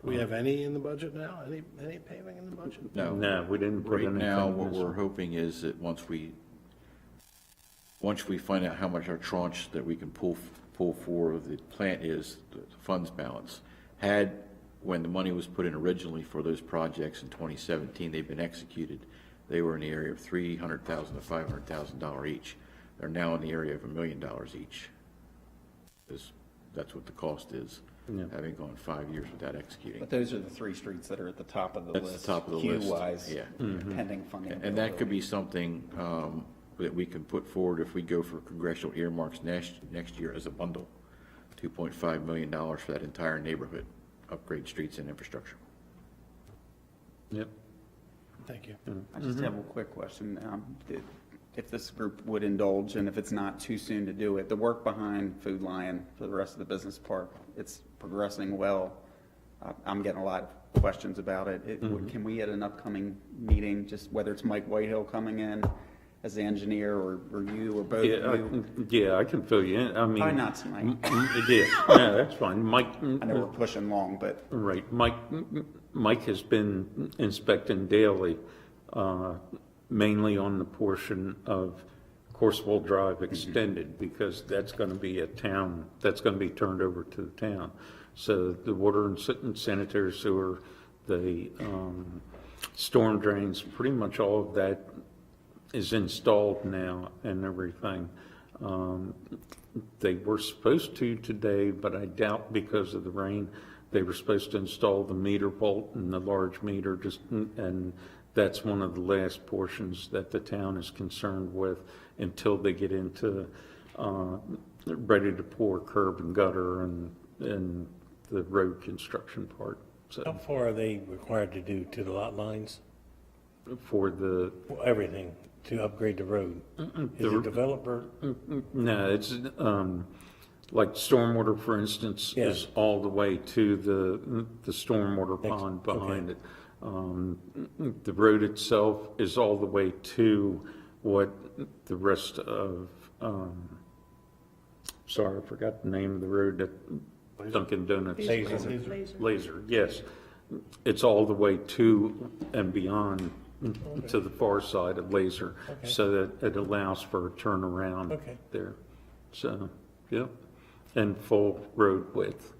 we have any in the budget now? Any paving in the budget? no, we didn't put Right anything. now, in what this we're one. hoping is that once we find out how much our tranche that we can pull for the plant is, the funds balance, when the money was put in originally for those projects in 2017, they've been executed, they were in the area of $300,000 to $500,000 each. They're now in the area of $1 million each. That's what the cost is, having gone 5 years without executing. But those are the 3 streets that are at the top of the That's the list. top of the list, Queue-wise, yeah. pending funding. And that could be something that we can put forward if we go for congressional earmarks next year as a bundle. $2.5 million for that entire neighborhood, upgrade streets and infrastructure. Yep. Thank you. I just have a quick question. If this group would indulge, and if it's not too soon to do it, the work behind Food Lion for the rest of the business park, it's progressing well. I'm getting a lot of questions about it. Can we at an upcoming meeting, just whether it's Mike Whitehill coming in as the engineer, or you, or both of you? Yeah, I can fill you in. I mean, Probably not tonight. Yeah, that's fine. Mike. I know we're pushing long, but Right. Mike has been inspecting daily, mainly on the portion of Courseville Drive Extended, because that's going to be that's going to be turned over to the town. So the water and sanitary sewer, the storm drains, pretty much all of that is installed now and everything. They were supposed to today, but I doubt because of the rain they were supposed to install the meter bolt and the large meter, and that's one of the last portions that the town is concerned with until they get into ready to pour curb and gutter and the road construction part. How So far are they required to do to the lot lines? for the, Everything to upgrade the road? Is the developer, no, it's, like stormwater, for instance, Yeah. is all the way to the stormwater Next- pond behind okay. it. The road itself is all the way to what the rest of, sorry, I forgot the name of the road that Dunkin' Donuts. Laser, yes. It's all the way to and beyond to the far side of Laser, so that it allows for a turnaround Okay. there. So, yep, and full road width.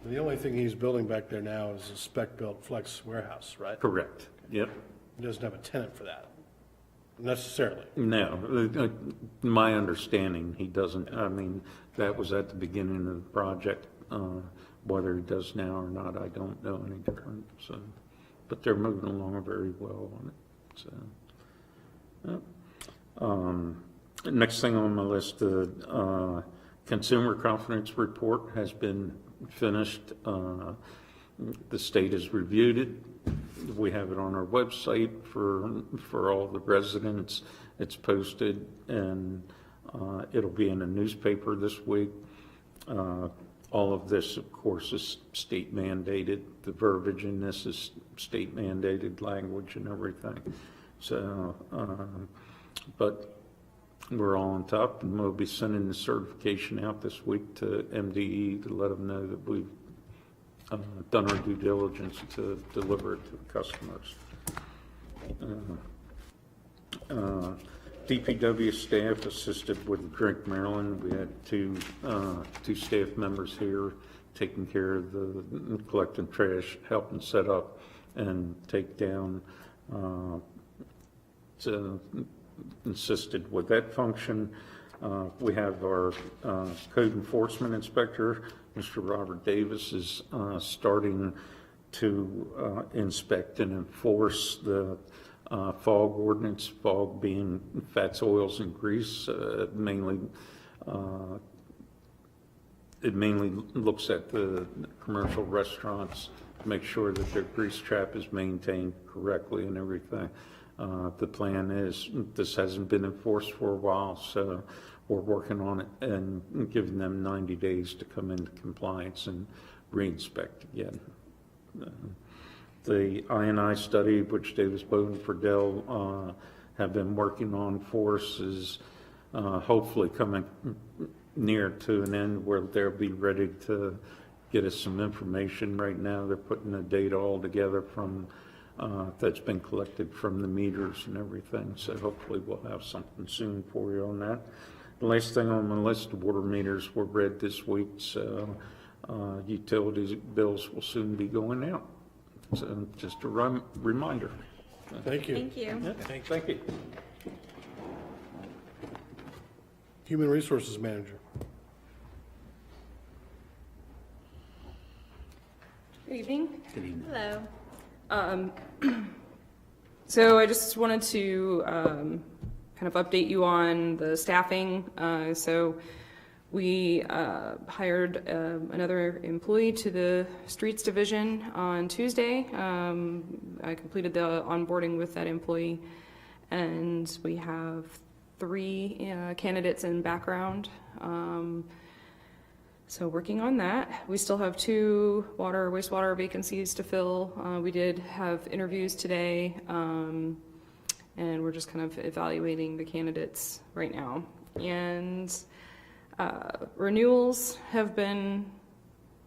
The only thing he's building back there now is a spec-built flex warehouse, right? Correct, yep. He doesn't have a tenant for that, necessarily. No, my understanding, he doesn't, I mean, that was at the beginning of the project. Whether he does now or not, I don't know any different, so, but they're moving along very well on it, so. Yep. Next thing on my list, the consumer confidence report has been finished. The state has reviewed it. We have it on our website for all the residents. It's posted, and it'll be in a newspaper this week. All of this, of course, is state mandated. The verbiage in this is state mandated language and everything. So, but we're all on top, and we'll be sending the certification out this week to MDE to let them know that we've done our due diligence to deliver it to the customers. DPW staff assisted with Drink Maryland. We had two staff members here taking care of the collecting trash, helping set up and take down, assisted with that function. We have our code enforcement inspector, Mr. Robert Davis, is starting to inspect and enforce the fog ordinance, fog being fats, oils, and grease. Mainly, it mainly looks at the commercial restaurants to make sure that their grease trap is maintained correctly and everything. The plan is, this hasn't been enforced for a while, so we're working on it and giving them 90 days to come into compliance and re-inspect again. The I&I study, which Davis Bowden Friedel have been working on for us, is hopefully coming near to an end where they'll be ready to get us some information. Right now, they're putting the data all together from that's been collected from the meters and everything. So hopefully we'll have something soon for you on that. The last thing on my list, the water meters were read this week, so utilities bills will soon be going out. So just a reminder. Thank you. Thank you. Thank you. Human Resources Manager. Good evening. Hello. So I just wanted to kind of update you on the staffing. So we hired another employee to the Streets Division on Tuesday. I completed the onboarding with that employee, and we have 3 candidates in background. So working on that. We still have 2 wastewater vacancies to fill. We did have interviews today, and we're just kind of evaluating the candidates right now. And renewals have been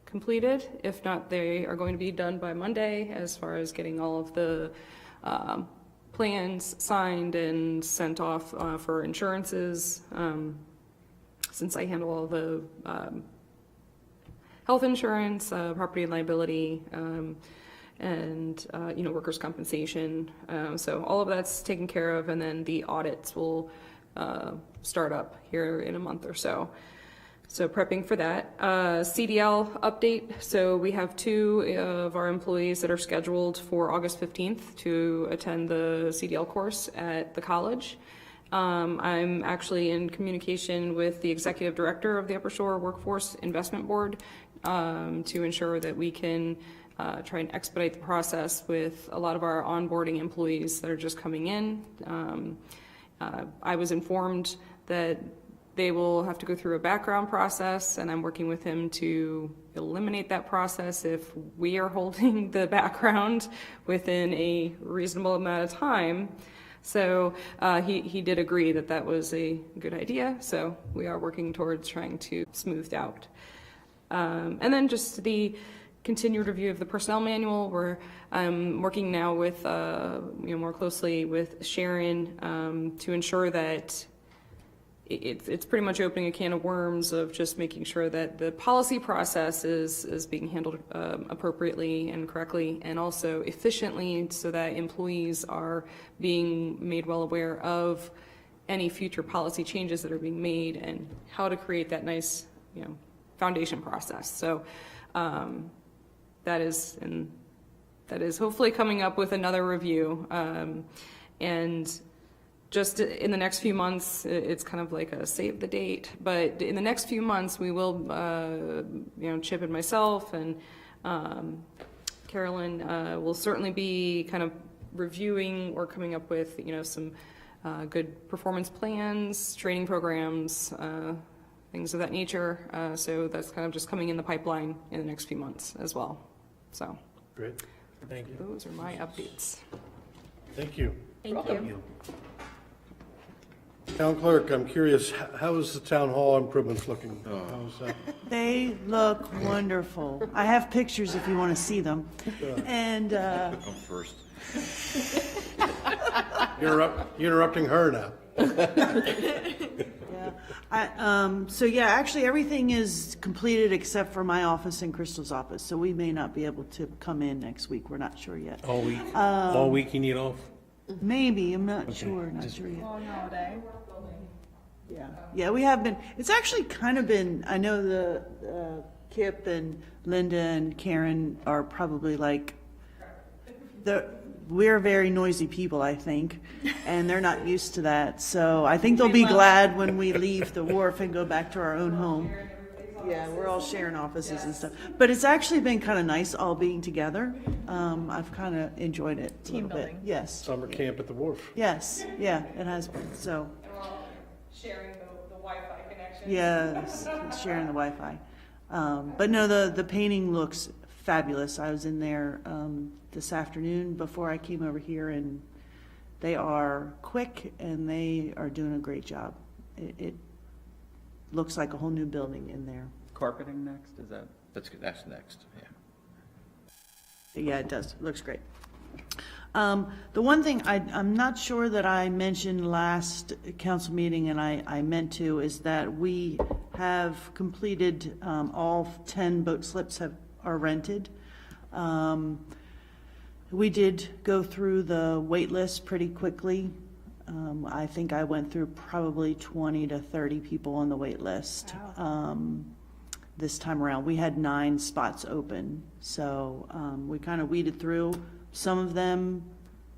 completed. If not, they are going to be done by Monday as far as getting all of the plans signed and sent off for insurances. Since I handle all the health insurance, property and liability, and workers' compensation. So all of that's taken care of, and then the audits will start up here in a month or so. So prepping for that. CDL update. So we have 2 of our employees that are scheduled for August 15th to attend the CDL course at the college. I'm actually in communication with the executive director of the Upper Shore Workforce Investment Board to ensure that we can try and expedite the process with a lot of our onboarding employees that are just coming in. I was informed that they will have to go through a background process, and I'm working with him to eliminate that process if we are holding the background within a reasonable amount of time. So he did agree that that was a good idea, so we are working towards trying to smooth out. And then just the continued review of the personnel manual, where I'm working now with, more closely with Sharon to ensure that it's pretty much opening a can of worms of just making sure that the policy process is being handled appropriately and correctly and also efficiently, so that employees are being made well aware of any future policy changes that are being made and how to create that nice, foundation process. So that is hopefully coming up with another review, and just in the next few months, it's kind of like a save the date, but in the next few months, we will, Chip and myself and Carolyn will certainly be kind of reviewing or coming up with, some good performance plans, training programs, things of that nature. So that's kind of just coming in the pipeline in the next few months as well. So. Great. Thank you. Those are my updates. Thank you. Thank you. Town Clerk, I'm curious, how is the town hall improvements looking? How's that? They look wonderful. I have pictures if you want to see them. And Come first. You're interrupting her now. yeah, actually everything is completed except for my office and Crystal's office. So we may not be able to come in next week. We're not sure yet. All week? All week you need off? Maybe, I'm not sure, not sure yet. Long holiday. Yeah, we have been, it's actually kind of been, I know the Kip and Linda and Karen are probably like, we're very noisy people, I think, and they're not used to that. So I think they'll be glad when we leave the wharf and go back to our own home. Yeah, we're all sharing offices and stuff. But it's actually been kind of nice all being together. I've kind of enjoyed it a little bit. Yes. Summer camp at the wharf. Yes, yeah, it has been, so. We're all sharing the Wi-Fi connection. Yes, sharing the Wi-Fi. But no, the painting looks fabulous. I was in there this afternoon before I came over here, and they are quick and they are doing a great job. It looks like a whole new building in there. Carpeting next, is that? That's next, yeah. Yeah, it does. It looks great. The one thing I'm not sure that I mentioned last council meeting, and I meant to, is that we have completed, all 10 boat slips are rented. We did go through the wait list pretty quickly. I think I went through probably 20 to 30 people on the wait list. This time around. We had 9 spots open, so we kind of weeded through. Some of them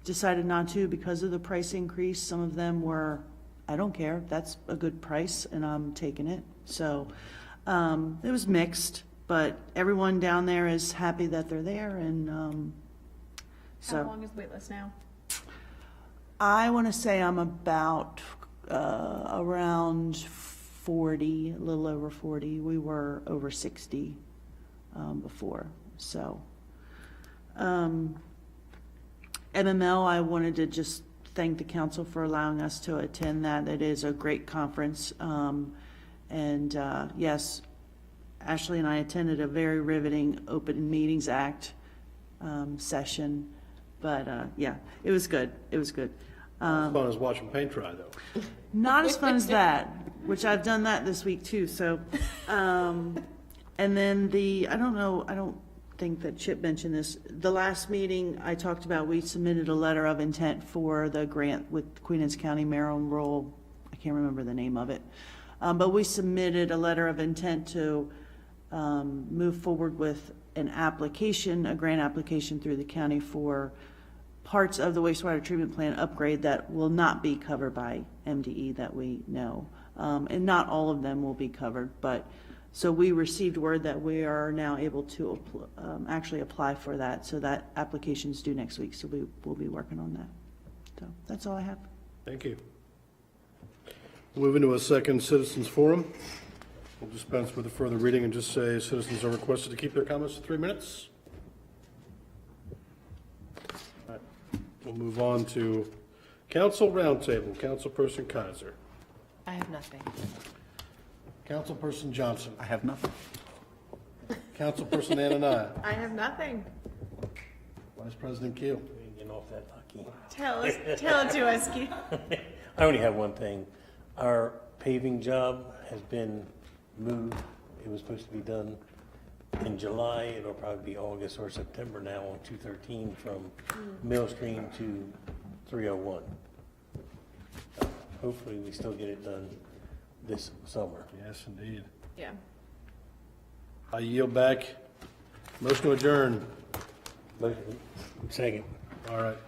decided not to because of the price increase. Some of them were, I don't care, that's a good price and I'm taking it. So it was mixed, but everyone down there is happy that they're there, and so. How long is the wait list now? I want to say I'm about around 40, a little over 40. We were over 60 before. So MML, I wanted to just thank the council for allowing us to attend that. It is a great conference. Yes, Ashley and I attended a very riveting Open Meetings Act session. But yeah, it was good. It was good. As fun as watching paint dry, though. Not as fun as that, which I've done that this week too. So, and then I don't think that Chip mentioned this. The last meeting I talked about, we submitted a letter of intent for the grant with Queen Anne's County Maryland Rural, I can't remember the name of it. But we submitted a letter of intent to move forward with an application, a grant application through the county for parts of the wastewater treatment plant upgrade that will not be covered by MDE that we know. And not all of them will be covered, but, so we received word that we are now able to actually apply for that. So that application's due next week, so we will be working on that. So that's all I have. Thank you. Moving to a second citizens forum. We'll dispense with the further reading and just say citizens are requested to keep their comments to 3 minutes. All right. We'll move on to council roundtable. Councilperson Kaiser. I have nothing. Councilperson Johnson. I have nothing. Councilperson Anania. I have nothing. Vice President Keel. Getting off that lucky. Tell it to us, Keith. I only have one thing. Our paving job has been moved. It was supposed to be done in July. It'll probably be August or September now on 213 from Mill Stream to 301. Hopefully, we still get it done this summer. Yes, indeed. Yeah. I yield back. Motion to adjourn. Second. All right.